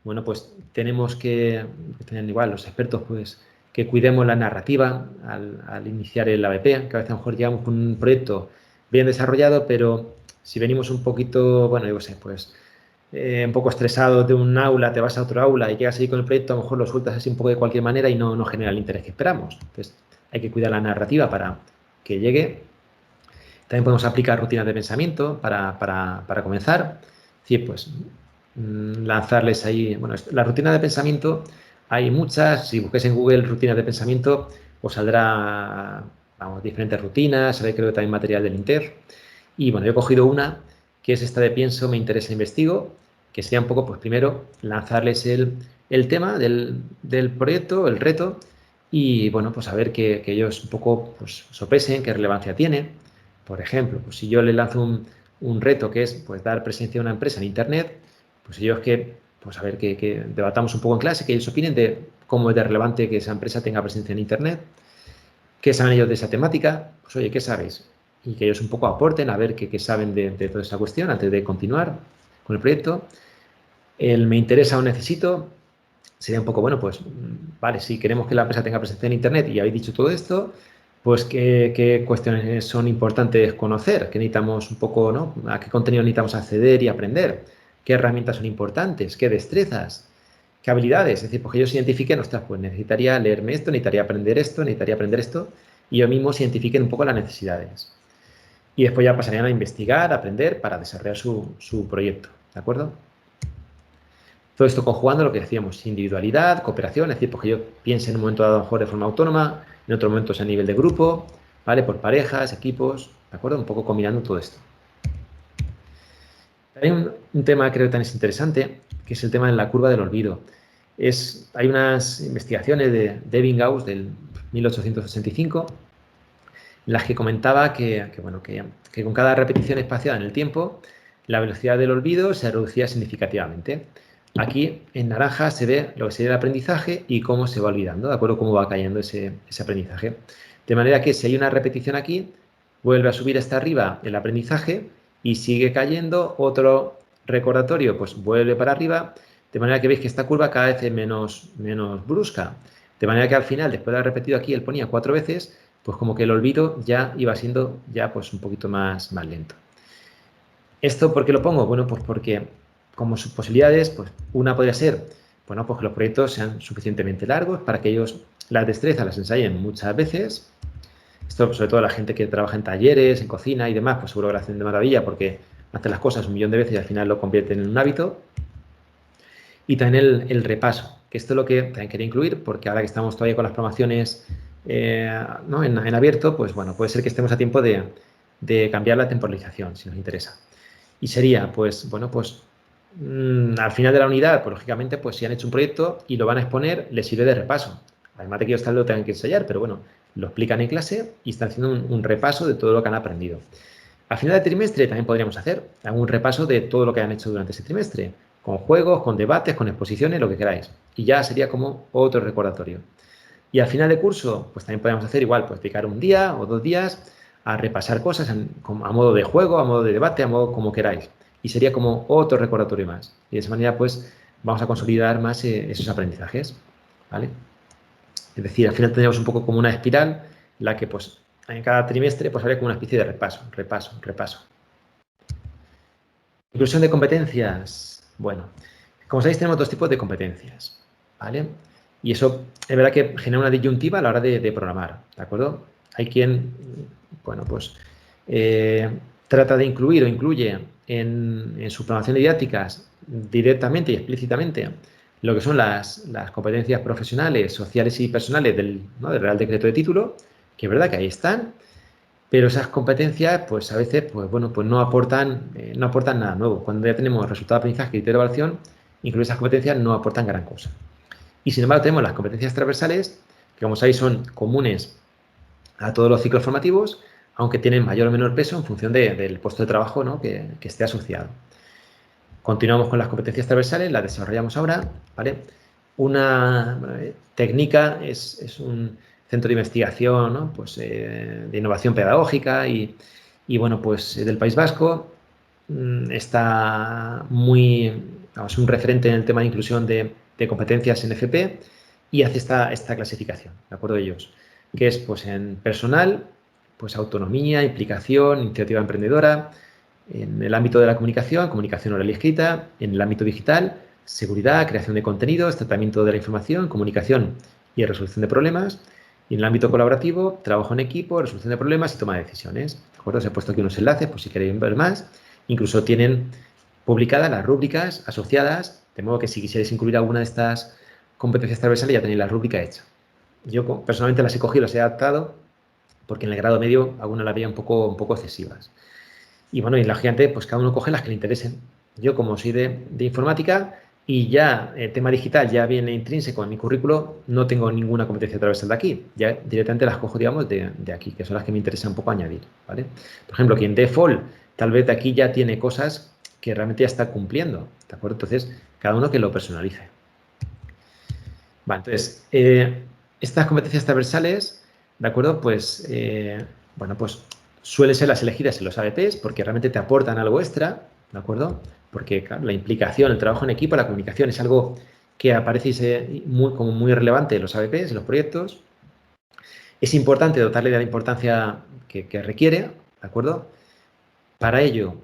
Bueno, pues tenemos que tener igual los expertos, pues que cuidemos la narrativa al iniciar el ABP, que a veces a lo mejor llegamos con un proyecto bien desarrollado, pero si venimos un poquito, bueno, yo sé, pues un poco estresado de un aula, te vas a otro aula y llegas ahí con el proyecto, a lo mejor lo sueltas así un poco de cualquier manera y no genera el interés que esperamos. Entonces, hay que cuidar la narrativa para que llegue. También podemos aplicar rutinas de pensamiento para comenzar. Es decir, pues lanzarles ahí, bueno, la rutina de pensamiento hay muchas, si busquéis en Google rutinas de pensamiento, os saldrá, vamos, diferentes rutinas, creo que también material del Inter. Y bueno, yo he cogido una que es esta de pienso, me interesa, investigo, que sería un poco, pues primero, lanzarles el tema del proyecto, el reto, y bueno, pues a ver que ellos un poco pues, sopesen qué relevancia tiene. Por ejemplo, pues si yo le lanzo un reto que es pues, dar presencia a una empresa en Internet, pues ellos pues a ver que debatamos un poco en clase, que ellos opinen de cómo es de relevante que esa empresa tenga presencia en Internet, qué saben ellos de esa temática, pues oye, ¿qué sabéis? Y que ellos un poco aporten a ver qué saben de toda esta cuestión antes de continuar con el proyecto. El me interesa o necesito sería un poco, bueno, pues vale, si queremos que la empresa tenga presencia en Internet y habéis dicho todo esto, pues qué cuestiones son importantes conocer, qué necesitamos un poco, ¿no? A qué contenido necesitamos acceder y aprender, qué herramientas son importantes, qué destrezas, qué habilidades. Es decir, porque ellos identifiquen, ostras, pues necesitaría leerme esto, necesitaría aprender esto, y ellos mismos identifiquen un poco las necesidades. Y después ya pasarían a investigar, a aprender para desarrollar su proyecto, ¿de acuerdo? Todo esto conjugando lo que decíamos, individualidad, cooperación, es decir, porque yo piense en un momento dado a lo mejor de forma autónoma, en otro momento es a nivel de grupo, ¿vale? Por parejas, equipos, ¿de acuerdo? Un poco combinando todo esto. Hay un tema que creo que también es interesante, que es el tema de la curva del olvido. Hay unas investigaciones de Ebbinghaus del 1885 en las que comentaba que con cada repetición espaciada en el tiempo, la velocidad del olvido se reducía significativamente. Aquí en naranja se ve lo que sería el aprendizaje y cómo se va olvidando, ¿de acuerdo? Cómo va cayendo ese aprendizaje. De manera que si hay una repetición aquí, vuelve a subir hasta arriba el aprendizaje y sigue cayendo. Otro recordatorio, pues vuelve para arriba. De manera que veis que esta curva cada vez es menos brusca. De manera que al final, después de haber repetido aquí, él ponía 4 veces, pues como que el olvido ya iba siendo ya pues un poquito más lento. ¿Esto por qué lo pongo? Bueno, pues porque como sus posibilidades, pues una podría ser, bueno, pues que los proyectos sean suficientemente largos para que ellos las destrezas las ensayen muchas veces. Esto, sobre todo la gente que trabaja en talleres, en cocina y demás, pues seguro que lo hacen de maravilla porque hacen las cosas un millón de veces y al final lo convierten en un hábito. Y también el repaso, que esto es lo que también quería incluir, porque ahora que estamos todavía con las promociones ¿no? en abierto, pues bueno, puede ser que estemos a tiempo de cambiar la temporalización, si nos interesa. Y sería, pues, bueno, pues al final de la unidad, pues lógicamente, pues si han hecho un proyecto y lo van a exponer, les sirve de repaso. Además de que ellos tal vez lo tengan que ensayar, pero bueno, lo explican en clase y están haciendo un repaso de todo lo que han aprendido. A final de trimestre también podríamos hacer un repaso de todo lo que han hecho durante ese trimestre, con juegos, con debates, con exposiciones, lo que queráis. Y ya sería como otro recordatorio. Y al final de curso, pues también podemos hacer igual, pues dedicar un día o 2 días a repasar cosas a modo de juego, a modo de debate, a modo como queráis. Y sería como otro recordatorio más. Y de esa manera, pues, vamos a consolidar más esos aprendizajes. ¿Vale? Es decir, al final tendríamos un poco como una espiral, en la que, pues, en cada trimestre, pues, habría como una especie de repaso, repaso, repaso. Inclusión de competencias. Bueno, como sabéis, tenemos 2 tipos de competencias, ¿vale? Y eso es verdad que genera una disyuntiva a la hora de programar, ¿de acuerdo? Hay quien, bueno, pues trata de incluir o incluye en su programación de didácticas directamente y explícitamente lo que son las competencias profesionales, sociales y personales ¿no? del Real Decreto de Título, que es verdad que ahí están, pero esas competencias, pues a veces, pues bueno, pues no aportan nada nuevo. Cuando ya tenemos resultado de aprendizaje y criterio de evaluación, incluso esas competencias no aportan gran cosa. Y sin embargo, tenemos las competencias transversales, que como sabéis son comunes a todos los ciclos formativos, aunque tienen mayor o menor peso en función del puesto de trabajo, ¿no? que esté asociado. Continuamos con las competencias transversales, las desarrollamos ahora, ¿vale? Una técnica es un centro de investigación, ¿no? Pues, de innovación pedagógica y bueno, pues del País Vasco. Está vamos, un referente en el tema de inclusión de competencias en FP y hace esta clasificación, ¿de acuerdo de ellos? Que es, pues, en personal, pues autonomía, implicación, iniciativa emprendedora, en el ámbito de la comunicación, comunicación oral y escrita, en el ámbito digital, seguridad, creación de contenidos, tratamiento de la información, comunicación y resolución de problemas, y en el ámbito colaborativo, trabajo en equipo, resolución de problemas y toma de decisiones. ¿De acuerdo? Os he puesto aquí unos enlaces por si queréis ver más. Incluso tienen publicadas las rúbricas asociadas, de modo que si quisierais incluir alguna de estas competencias transversales ya tenéis la rúbrica hecha. Yo personalmente las he cogido, las he adaptado, porque en el grado medio algunas las veía un poco excesivas. Y bueno, y la gente, pues cada uno coge las que le interesen. Yo, como soy de informática y ya el tema digital ya viene intrínseco en mi currículo, no tengo ninguna competencia transversal de aquí. Ya directamente las cojo, digamos, de aquí, que son las que me interesa un poco añadir, ¿vale? Por ejemplo, quien default, tal vez de aquí ya tiene cosas que realmente ya está cumpliendo, ¿de acuerdo? Entonces, cada uno que lo personalice. Vale, entonces, estas competencias transversales, ¿de acuerdo? Pues, bueno, pues suelen ser las elegidas en los ABPs porque realmente te aportan algo extra, ¿de acuerdo? Porque claro, la implicación, el trabajo en equipo, la comunicación es algo que aparece como muy relevante en los ABPs, en los proyectos. Es importante dotarle de la importancia que requiere, ¿de acuerdo? Para ello,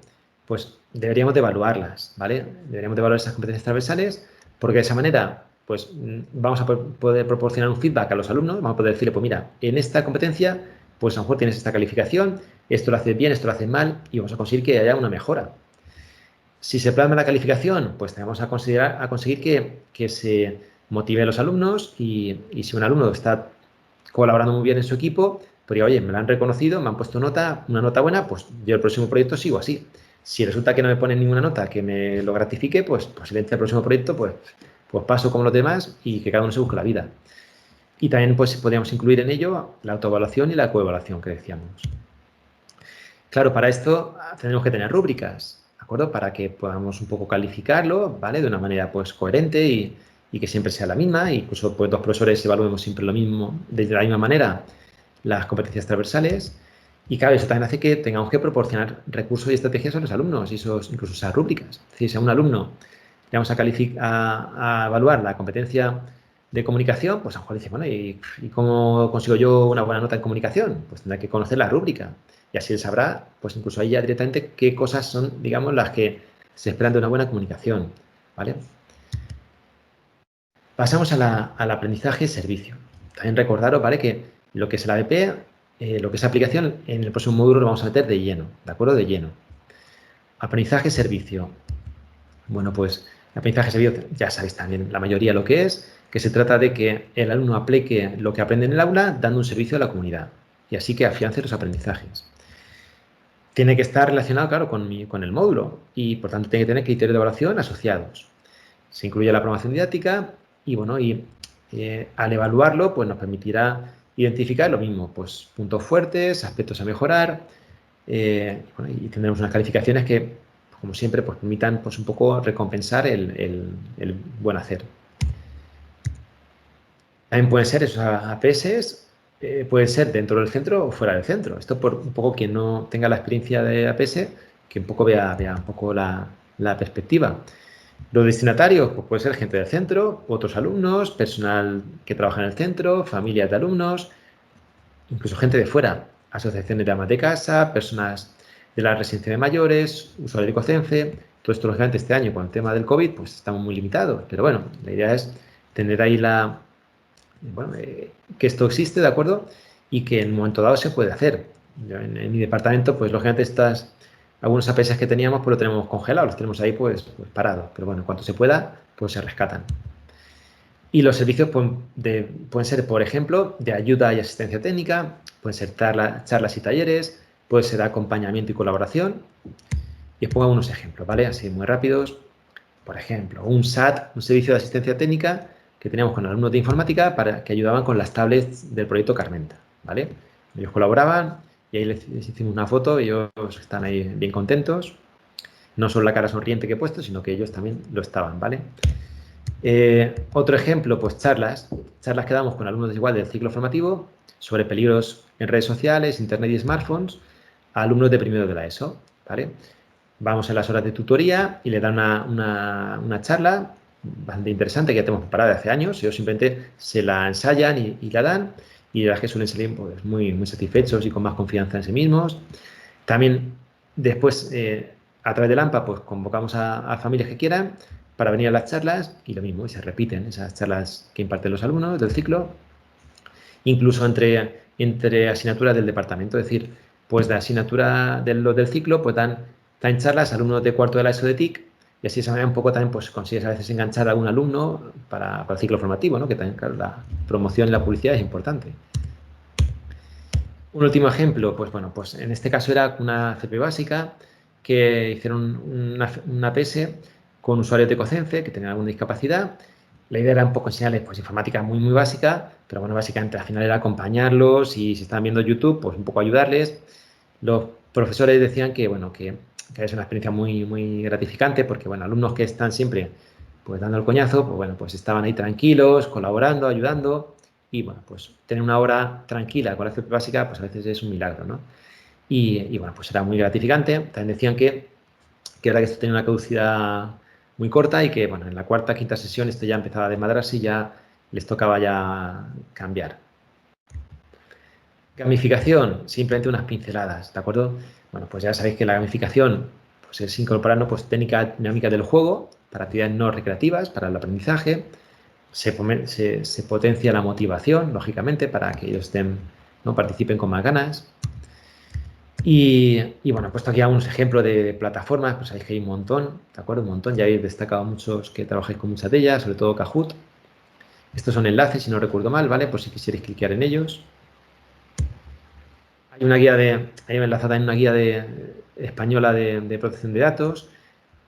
pues deberíamos de evaluarlas, ¿vale? Deberíamos de evaluar esas competencias transversales porque de esa manera, pues vamos a poder proporcionar un feedback a los alumnos, vamos a poder decirle, pues mira, en esta competencia, pues a lo mejor tienes esta calificación, esto lo haces bien, esto lo haces mal y vamos a conseguir que haya una mejora. Si se plasma la calificación, pues vamos a conseguir que se motive a los alumnos y si un alumno está colaborando muy bien en su equipo, pues digo, oye, me lo han reconocido, me han puesto una nota buena, pues yo el próximo proyecto sigo así. Si resulta que no me ponen ninguna nota que me lo gratifique, pues posiblemente el próximo proyecto, pues paso como los demás y que cada uno se busque la vida. Y también pues podríamos incluir en ello la autoevaluación y la coevaluación que decíamos. Claro, para esto tenemos que tener rúbricas, ¿de acuerdo? Para que podamos un poco calificarlo, ¿vale? De una manera pues coherente y que siempre sea la misma, incluso pues 2 profesores evaluemos siempre lo mismo, de la misma manera, las competencias transversales. Y claro, eso también hace que tengamos que proporcionar recursos y estrategias a los alumnos, y incluso esas rúbricas. Es decir, si a un alumno le vamos a evaluar la competencia de comunicación, pues a lo mejor dice, bueno, ¿y cómo consigo yo una buena nota en comunicación? Pues tendrá que conocer la rúbrica. Y así él sabrá, pues incluso ahí ya directamente qué cosas son, digamos, las que se esperan de una buena comunicación, ¿vale? Pasamos al aprendizaje servicio. También recordaros, ¿vale? Que lo que es el ABP, lo que es aplicación, en el próximo módulo lo vamos a meter de lleno, ¿de acuerdo? De lleno. Aprendizaje servicio. Bueno, pues el aprendizaje servicio ya sabéis también la mayoría lo que es, que se trata de que el alumno aplique lo que aprende en el aula dando un servicio a la comunidad y así que afiance los aprendizajes. Tiene que estar relacionado, claro, con el módulo y, por tanto, tiene que tener criterios de evaluación asociados. Se incluye la programación didáctica y, bueno, al evaluarlo, pues nos permitirá identificar lo mismo, pues puntos fuertes, aspectos a mejorar bueno, y tendremos unas calificaciones que, como siempre, pues permitan pues, un poco recompensar el buen hacer. También pueden ser esos APS, pueden ser dentro del centro o fuera del centro. Esto por un poco quien no tenga la experiencia de APS, que un poco vea un poco la perspectiva. Los destinatarios, pues puede ser gente del centro, otros alumnos, personal que trabaja en el centro, familias de alumnos, incluso gente de fuera, asociaciones de amas de casa, personas de la residencia de mayores, usuarios de COCENFE. Todo esto, lógicamente, este año con el tema del COVID, pues estamos muy limitados. Pero bueno, la idea es tener ahí que esto existe, ¿de acuerdo? Y que en un momento dado se puede hacer. Yo en mi departamento, pues lógicamente algunos APS que teníamos, pues lo tenemos congelados, los tenemos ahí pues parados. Pero bueno, en cuanto se pueda, pues se rescatan. Y los servicios pueden ser, por ejemplo, de ayuda y asistencia técnica, pueden ser charlas y talleres, puede ser acompañamiento y colaboración. Y os pongo unos ejemplos, ¿vale? Así muy rápidos. Por ejemplo, un SAT, un servicio de asistencia técnica que teníamos con alumnos de informática para que ayudaban con las tablets del proyecto Carmenta, ¿vale? Ellos colaboraban y ahí les hicimos una foto y ellos están ahí bien contentos. No solo la cara sonriente que he puesto, sino que ellos también lo estaban, ¿vale? Otro ejemplo, pues charlas que damos con alumnos igual del ciclo formativo sobre peligros en redes sociales, internet y smartphones a alumnos de primero de la ESO, ¿vale? Vamos en las horas de tutoría y le dan una charla bastante interesante que ya tenemos preparada de hace años. Ellos simplemente se la ensayan y la dan y la verdad es que suelen salir pues, muy, muy satisfechos y con más confianza en sí mismos. También después, a través del AMPA, pues convocamos a familias que quieran para venir a las charlas y lo mismo, y se repiten esas charlas que imparten los alumnos del ciclo, incluso entre asignaturas del departamento, es decir, pues de asignatura de los del ciclo, pues dan charlas a alumnos de cuarto de la ESO de TIC y así de esa manera un poco también pues consigues a veces enganchar a algún alumno para el ciclo formativo, ¿no? Que también, claro, la promoción y la publicidad es importante. Un último ejemplo, pues bueno, pues en este caso era una CP básica que hicieron una APS con usuarios de COCENFE que tenían alguna discapacidad. La idea era un poco enseñarles pues informática muy, muy básica, pero bueno, básicamente al final era acompañarlos y si estaban viendo YouTube, pues un poco ayudarles. Los profesores decían que, bueno, que es una experiencia muy, muy gratificante porque, bueno, alumnos que están siempre pues dando el coñazo, pues bueno, pues estaban ahí tranquilos, colaborando, ayudando. Y bueno, pues tener una hora tranquila con la FP básica, pues a veces es un milagro, ¿no? Y bueno, pues era muy gratificante. También decían que era que esto tenía una caducidad muy corta y que, bueno, en la cuarta, quinta sesión esto ya empezaba a desmadrarse y ya les tocaba ya cambiar. Gamificación, simplemente unas pinceladas, ¿de acuerdo? Bueno, pues ya sabéis que la gamificación pues es incorporando pues técnicas dinámicas del juego para actividades no recreativas, para el aprendizaje. Se potencia la motivación, lógicamente, para que ellos ¿no? participen con más ganas. Y bueno, he puesto aquí algunos ejemplos de plataformas, pues sabéis que hay un montón, ¿de acuerdo? Un montón, ya habéis destacado muchos que trabajáis con muchas de ellas, sobre todo Kahoot. Estos son enlaces, si no recuerdo mal, ¿vale? Por si quisierais clicar en ellos. Hay enlazada en una guía española de protección de datos,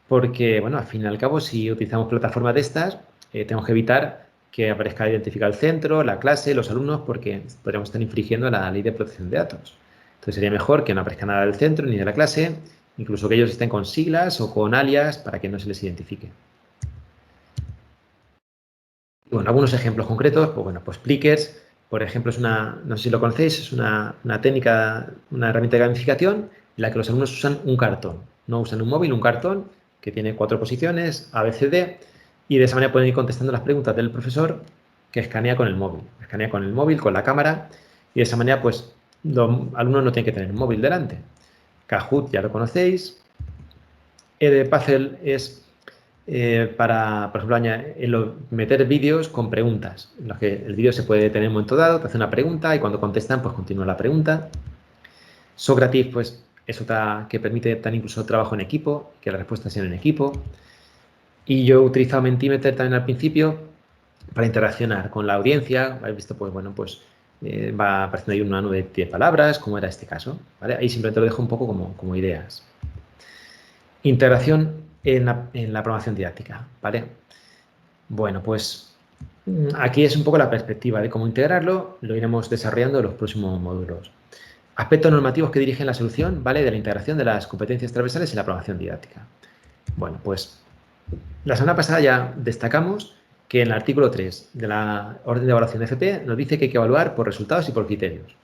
porque, bueno, al fin y al cabo, si utilizamos plataformas de estas, tenemos que evitar que aparezca identificado el centro, la clase, los alumnos, porque podríamos estar infringiendo la ley de protección de datos. Entonces sería mejor que no aparezca nada del centro ni de la clase, incluso que ellos estén con siglas o con alias para que no se les identifique. Bueno, algunos ejemplos concretos, pues bueno, pues Plickers, por ejemplo, no sé si lo conocéis, es una técnica, una herramienta de gamificación en la que los alumnos usan un cartón. No usan un móvil, un cartón que tiene 4 posiciones, A, B, C, D, y de esa manera pueden ir contestando las preguntas del profesor que escanea con el móvil. Escanea con el móvil, con la cámara, y de esa manera, pues, los alumnos no tienen que tener un móvil delante. Kahoot ya lo conocéis. Edpuzzle es para, por ejemplo, meter vídeos con preguntas, en los que el vídeo se puede detener en un momento dado, te hace una pregunta y cuando contestan, pues continúa la pregunta. Socrative, pues, es otra que permite también incluso trabajo en equipo, que las respuestas sean en equipo. Y yo he utilizado Mentimeter también al principio para interaccionar con la audiencia. Habéis visto, pues, bueno, pues va apareciendo ahí una nube de palabras, como era este caso, ¿vale? Ahí simplemente lo dejo un poco como ideas. Integración en la programación didáctica, ¿vale? Bueno, pues aquí es un poco la perspectiva de cómo integrarlo, lo iremos desarrollando en los próximos módulos. Aspectos normativos que dirigen la solución, ¿vale? De la integración de las competencias transversales en la programación didáctica. Bueno, pues la semana pasada ya destacamos que en el artículo 3 de la orden de evaluación de FP nos dice que hay que evaluar por resultados y por criterios.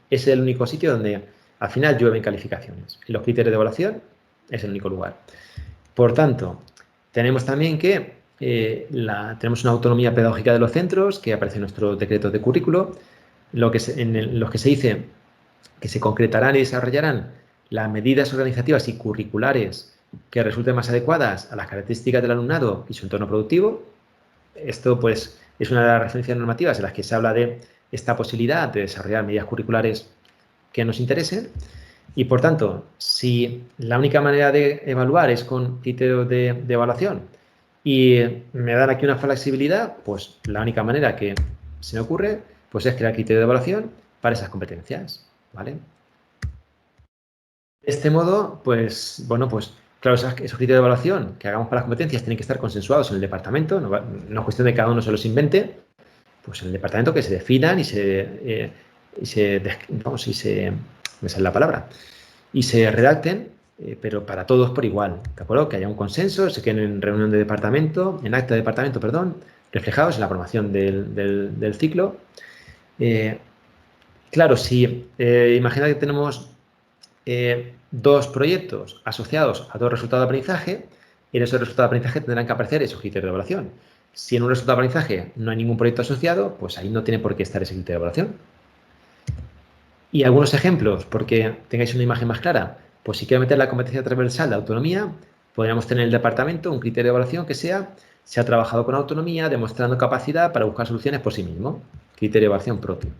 Es el único sitio donde al final llueven calificaciones. Y los criterios de evaluación es el único lugar. Por tanto, tenemos también que tenemos una autonomía pedagógica de los centros, que aparece en nuestro decreto de currículo, en los que se dice que se concretarán y desarrollarán las medidas organizativas y curriculares que resulten más adecuadas a las características del alumnado y su entorno productivo. Esto, pues, es una de las referencias normativas en las que se habla de esta posibilidad de desarrollar medidas curriculares que nos interesen. Y, por tanto, si la única manera de evaluar es con criterios de evaluación y me dan aquí una flexibilidad, pues la única manera que se me ocurre pues es crear criterios de evaluación para esas competencias, ¿vale? De este modo, pues, bueno, pues, claro, esos criterios de evaluación que hagamos para las competencias tienen que estar consensuados en el departamento, no es cuestión de que cada uno se los invente, pues en el departamento que se definan me sale la palabra, y se redacten, pero para todos por igual, ¿de acuerdo? Que haya un consenso, se queden en reunión de departamento, en acta de departamento, perdón, reflejados en la aprobación del ciclo. Claro, si imagina que tenemos dos proyectos asociados a dos resultados de aprendizaje, y en esos resultados de aprendizaje tendrán que aparecer esos criterios de evaluación. Si en un resultado de aprendizaje no hay ningún proyecto asociado, pues ahí no tiene por qué estar ese criterio de evaluación. Y algunos ejemplos, porque tengáis una imagen más clara, pues si quiero meter la competencia transversal de autonomía, podríamos tener en el departamento un criterio de evaluación que sea, se ha trabajado con autonomía, demostrando capacidad para buscar soluciones por sí mismo. Criterio de evaluación propio.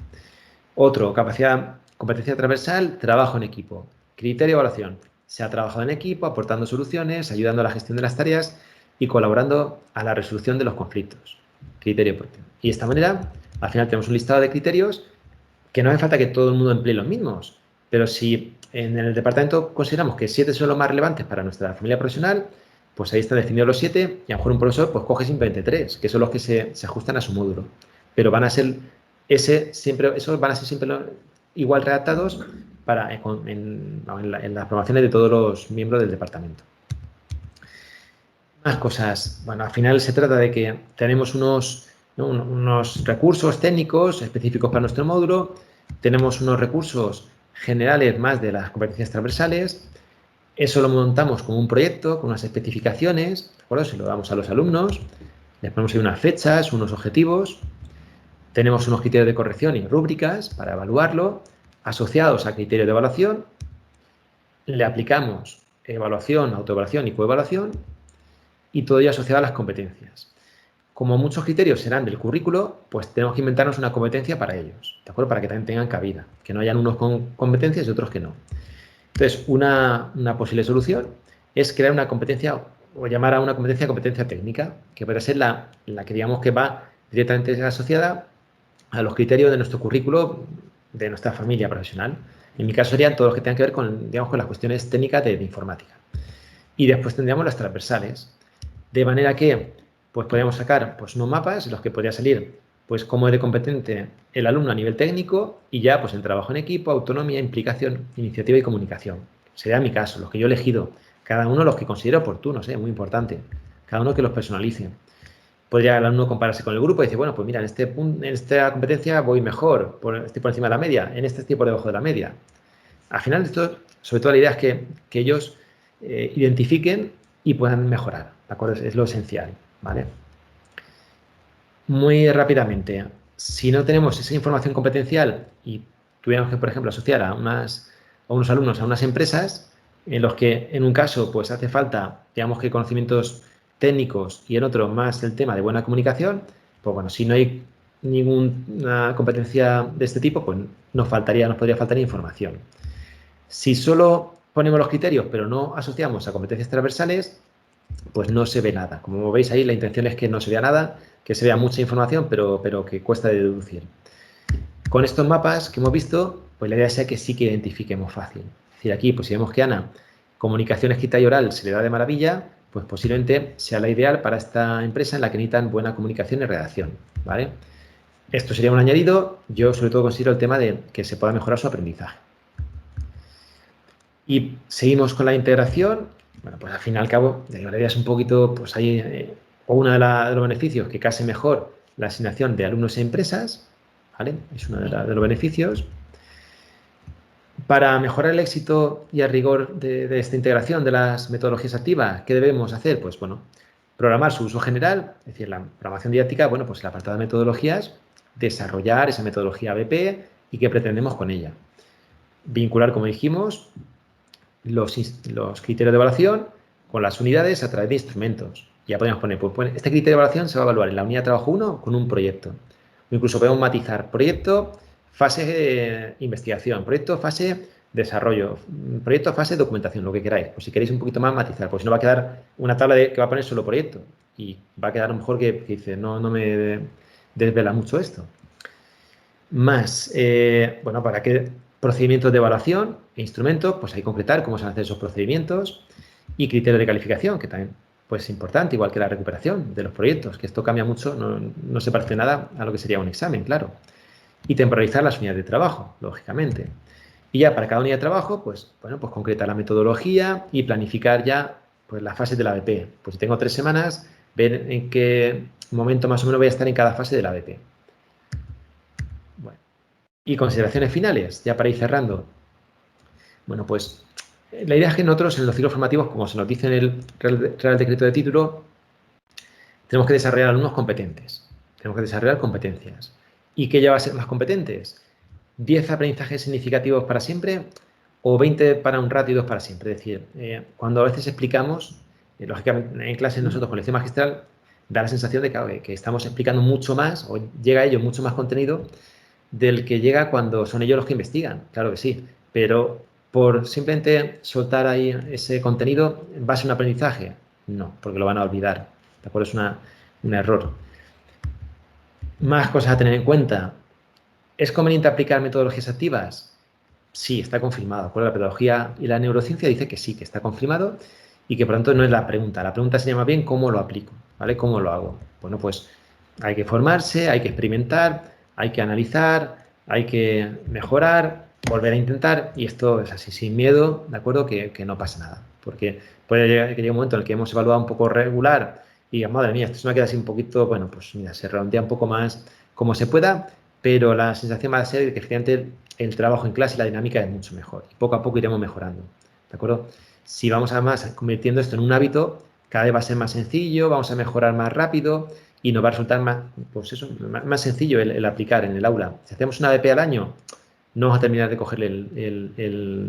Otro, competencia transversal, trabajo en equipo. Criterio de evaluación. Se ha trabajado en equipo, aportando soluciones, ayudando a la gestión de las tareas y colaborando a la resolución de los conflictos. Criterio propio. Y de esta manera, al final tenemos un listado de criterios que no hace falta que todo el mundo emplee los mismos. Pero si en el departamento consideramos que 7 son los más relevantes para nuestra familia profesional, pues ahí están definidos los 7 y a lo mejor un profesor pues coge simplemente 3, que son los que se ajustan a su módulo. Pero van a ser esos van a ser siempre igual redactados en las aprobaciones de todos los miembros del departamento. Más cosas. Bueno, al final se trata de que tenemos unos recursos técnicos específicos para nuestro módulo, tenemos unos recursos generales más de las competencias transversales, eso lo montamos como un proyecto, con unas especificaciones, ¿de acuerdo? Se lo damos a los alumnos, les ponemos ahí unas fechas, unos objetivos, tenemos unos criterios de corrección y rúbricas para evaluarlo, asociados a criterios de evaluación, le aplicamos evaluación, autoevaluación y coevaluación, y todo ello asociado a las competencias. Como muchos criterios serán del currículo, pues tenemos que inventarnos una competencia para ellos, ¿de acuerdo? Para que también tengan cabida, que no hayan unos con competencias y otros que no. Entonces, una posible solución es crear una competencia o llamar a una competencia técnica, que puede ser la que digamos que va directamente asociada a los criterios de nuestro currículo, de nuestra familia profesional. En mi caso serían todos los que tengan que ver con, digamos, con las cuestiones técnicas de informática. Y después tendríamos las transversales, de manera que pues podríamos sacar pues, unos mapas en los que podría salir pues cómo es de competente el alumno a nivel técnico y ya pues el trabajo en equipo, autonomía, implicación, iniciativa y comunicación. Sería mi caso, los que yo he elegido, cada uno los que considero oportunos, muy importante, cada uno que los personalice. Podría el alumno compararse con el grupo y decir, bueno, pues mira, en esta competencia voy mejor, estoy por encima de la media, en este estoy por debajo de la media. Al final, esto, sobre todo la idea es que ellos identifiquen y puedan mejorar, ¿de acuerdo? Es lo esencial, ¿vale? Muy rápidamente, si no tenemos esa información competencial y tuviéramos que, por ejemplo, asociar a unos alumnos a unas empresas, en los que en un caso pues hace falta, digamos que conocimientos técnicos y en otro más el tema de buena comunicación, pues bueno, si no hay ninguna competencia de este tipo, pues nos podría faltar información. Si solo ponemos los criterios pero no asociamos a competencias transversales, pues no se ve nada. Como veis ahí, la intención es que no se vea nada, que se vea mucha información, pero que cuesta de deducir. Con estos mapas que hemos visto, pues la idea es que sí que identifiquemos fácil. Es decir, aquí, pues si vemos que Ana, comunicación escrita y oral se le da de maravilla, pues posiblemente sea la ideal para esta empresa en la que necesitan buena comunicación y redacción, ¿vale? Esto sería un añadido. Yo sobre todo considero el tema de que se pueda mejorar su aprendizaje. Y seguimos con la integración. Bueno, pues al fin y al cabo, la idea es un poquito, pues ahí, uno de los beneficios, que case mejor la asignación de alumnos y empresas, ¿vale? Es uno de los beneficios. Para mejorar el éxito y el rigor de esta integración de las metodologías activas, ¿qué debemos hacer? Pues bueno, programar su uso general, es decir, la programación didáctica, bueno, pues el apartado de metodologías, desarrollar esa metodología BP y qué pretendemos con ella. Vincular, como dijimos, los criterios de evaluación con las unidades a través de instrumentos. Ya podemos poner, pues, este criterio de evaluación se va a evaluar en la unidad de trabajo 1 con un proyecto. O incluso podemos matizar proyecto, fase de investigación, proyecto, fase desarrollo, proyecto, fase documentación, lo que queráis. Pues si queréis un poquito más matizar, pues si no va a quedar una tabla que va a poner solo proyecto y va a quedar a lo mejor que dice, no me desvela mucho esto. Más, bueno, para qué procedimientos de evaluación e instrumentos, pues hay que concretar cómo se van a hacer esos procedimientos y criterios de calificación, que también pues, es importante, igual que la recuperación de los proyectos, que esto cambia mucho, no se parece nada a lo que sería un examen, claro. Y temporalizar las unidades de trabajo, lógicamente. Y ya para cada unidad de trabajo, pues, bueno, pues concretar la metodología y planificar ya pues, las fases de la ABP. Pues si tengo 3 semanas, ver en qué momento más o menos voy a estar en cada fase de la ABP. Bueno. Y consideraciones finales, ya para ir cerrando. Bueno, pues la idea es que nosotros en los ciclos formativos, como se nos dice en el Real Decreto de Título, tenemos que desarrollar alumnos competentes. Tenemos que desarrollar competencias. ¿Y qué lleva a ser más competentes? 10 aprendizajes significativos para siempre o 20 para un rato y 2 para siempre. Es decir, cuando a veces explicamos, lógicamente en clase nosotros con lección magistral, da la sensación de que estamos explicando mucho más o llega a ellos mucho más contenido del que llega cuando son ellos los que investigan, claro que sí, pero por simplemente soltar ahí ese contenido, ¿va a ser un aprendizaje? No, porque lo van a olvidar, ¿de acuerdo? Es un error. Más cosas a tener en cuenta. ¿Es conveniente aplicar metodologías activas? Sí, está confirmado, ¿de acuerdo? La pedagogía y la neurociencia dice que sí, que está confirmado y que por lo tanto no es la pregunta. La pregunta se llama bien cómo lo aplico, ¿vale? ¿Cómo lo hago? Bueno, pues hay que formarse, hay que experimentar, hay que analizar, hay que mejorar, volver a intentar y esto es así, sin miedo, ¿de acuerdo? Que no pasa nada. Porque puede llegar que llegue un momento en el que hemos evaluado un poco regular y, madre mía, esto se me queda así un poquito, bueno, pues mira, se redondea un poco más como se pueda, pero la sensación va a ser que efectivamente el trabajo en clase y la dinámica es mucho mejor. Y poco a poco iremos mejorando, ¿de acuerdo? Si vamos además convirtiendo esto en un hábito, cada vez va a ser más sencillo, vamos a mejorar más rápido y nos va a resultar más, pues eso, más sencillo el aplicar en el aula. Si hacemos una ABP al año, no vamos a terminar de cogerle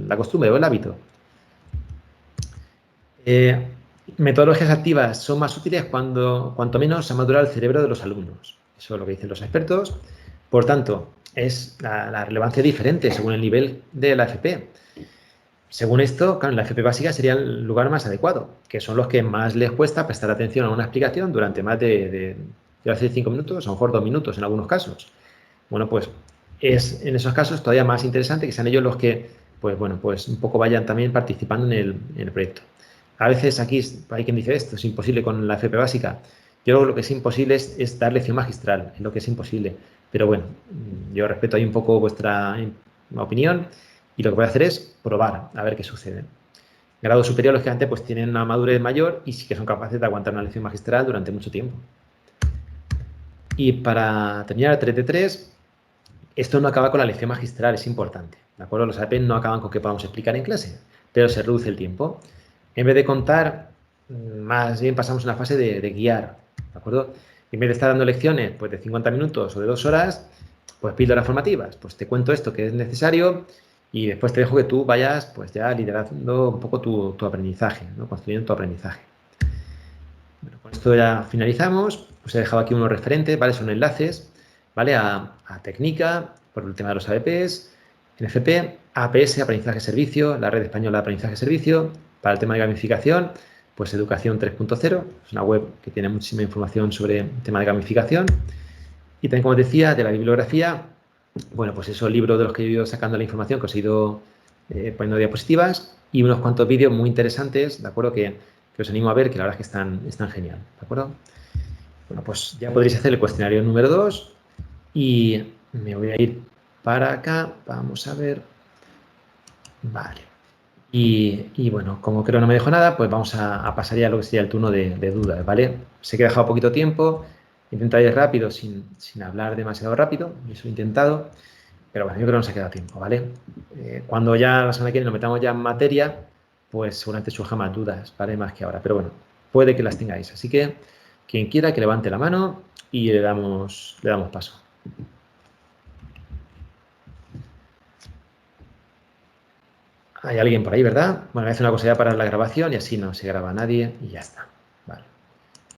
la costumbre o el hábito. Metodologías activas son más útiles cuanto menos se ha madurado el cerebro de los alumnos. Eso es lo que dicen los expertos. Por tanto, es la relevancia diferente según el nivel de la FP. Según esto, claro, la FP básica sería el lugar más adecuado, que son los que más les cuesta prestar atención a una explicación durante más de 5 minutos, a lo mejor 2 minutos en algunos casos. Bueno, pues es en esos casos todavía más interesante que sean ellos los que, pues bueno, pues un poco vayan también participando en el proyecto. A veces aquí hay quien dice esto, es imposible con la FP básica. Yo creo que lo que es imposible es dar lección magistral, es lo que es imposible. Pero bueno, yo respeto ahí un poco vuestra opinión y lo que voy a hacer es probar a ver qué sucede. Grado superior, lógicamente, pues tienen una madurez mayor y sí que son capaces de aguantar una lección magistral durante mucho tiempo. Y para terminar el 3 de 3, esto no acaba con la lección magistral, es importante, ¿de acuerdo? Los AP no acaban con que podamos explicar en clase, pero se reduce el tiempo. En vez de contar, más bien pasamos a una fase de guiar, ¿de acuerdo? en vez de estar dando lecciones pues, de 50 minutos o de 2 horas, pues píldoras formativas. Pues te cuento esto que es necesario y después te dejo que tú vayas pues ya liderando un poco tu aprendizaje, ¿no? Construyendo tu aprendizaje. Bueno, con esto ya finalizamos. Os he dejado aquí unos referentes, ¿vale? Son enlaces, ¿vale? A Técnica, por el tema de los ABPs, NFP, APS, Aprendizaje Servicio, la Red Española de Aprendizaje Servicio, para el tema de gamificación, pues Educación 3.0, es una web que tiene muchísima información sobre el tema de gamificación. Y también, como os decía, de la bibliografía, bueno, pues esos libros de los que he ido sacando la información, que os he ido poniendo diapositivas, y unos cuantos vídeos muy interesantes, ¿de acuerdo? Que os animo a ver, que la verdad es que están genial, ¿de acuerdo? Bueno, pues ya podréis hacer el cuestionario número 2 y me voy a ir para acá, vamos a ver, vale. Y bueno, como creo no me dejo nada, pues vamos a pasar ya a lo que sería el turno de dudas, ¿vale? Sé que he dejado poquito tiempo, intentaré ir rápido sin hablar demasiado rápido, eso he intentado, pero bueno, yo creo que nos ha quedado tiempo, ¿vale? Cuando ya la semana que viene nos metamos ya en materia, pues seguramente surjan más dudas, ¿vale? Más que ahora, pero bueno, puede que las tengáis. Así que quien quiera que levante la mano y le damos paso. Hay alguien por ahí, ¿verdad? Bueno, voy a hacer una cosa ya para la grabación y así no se graba nadie y ya está.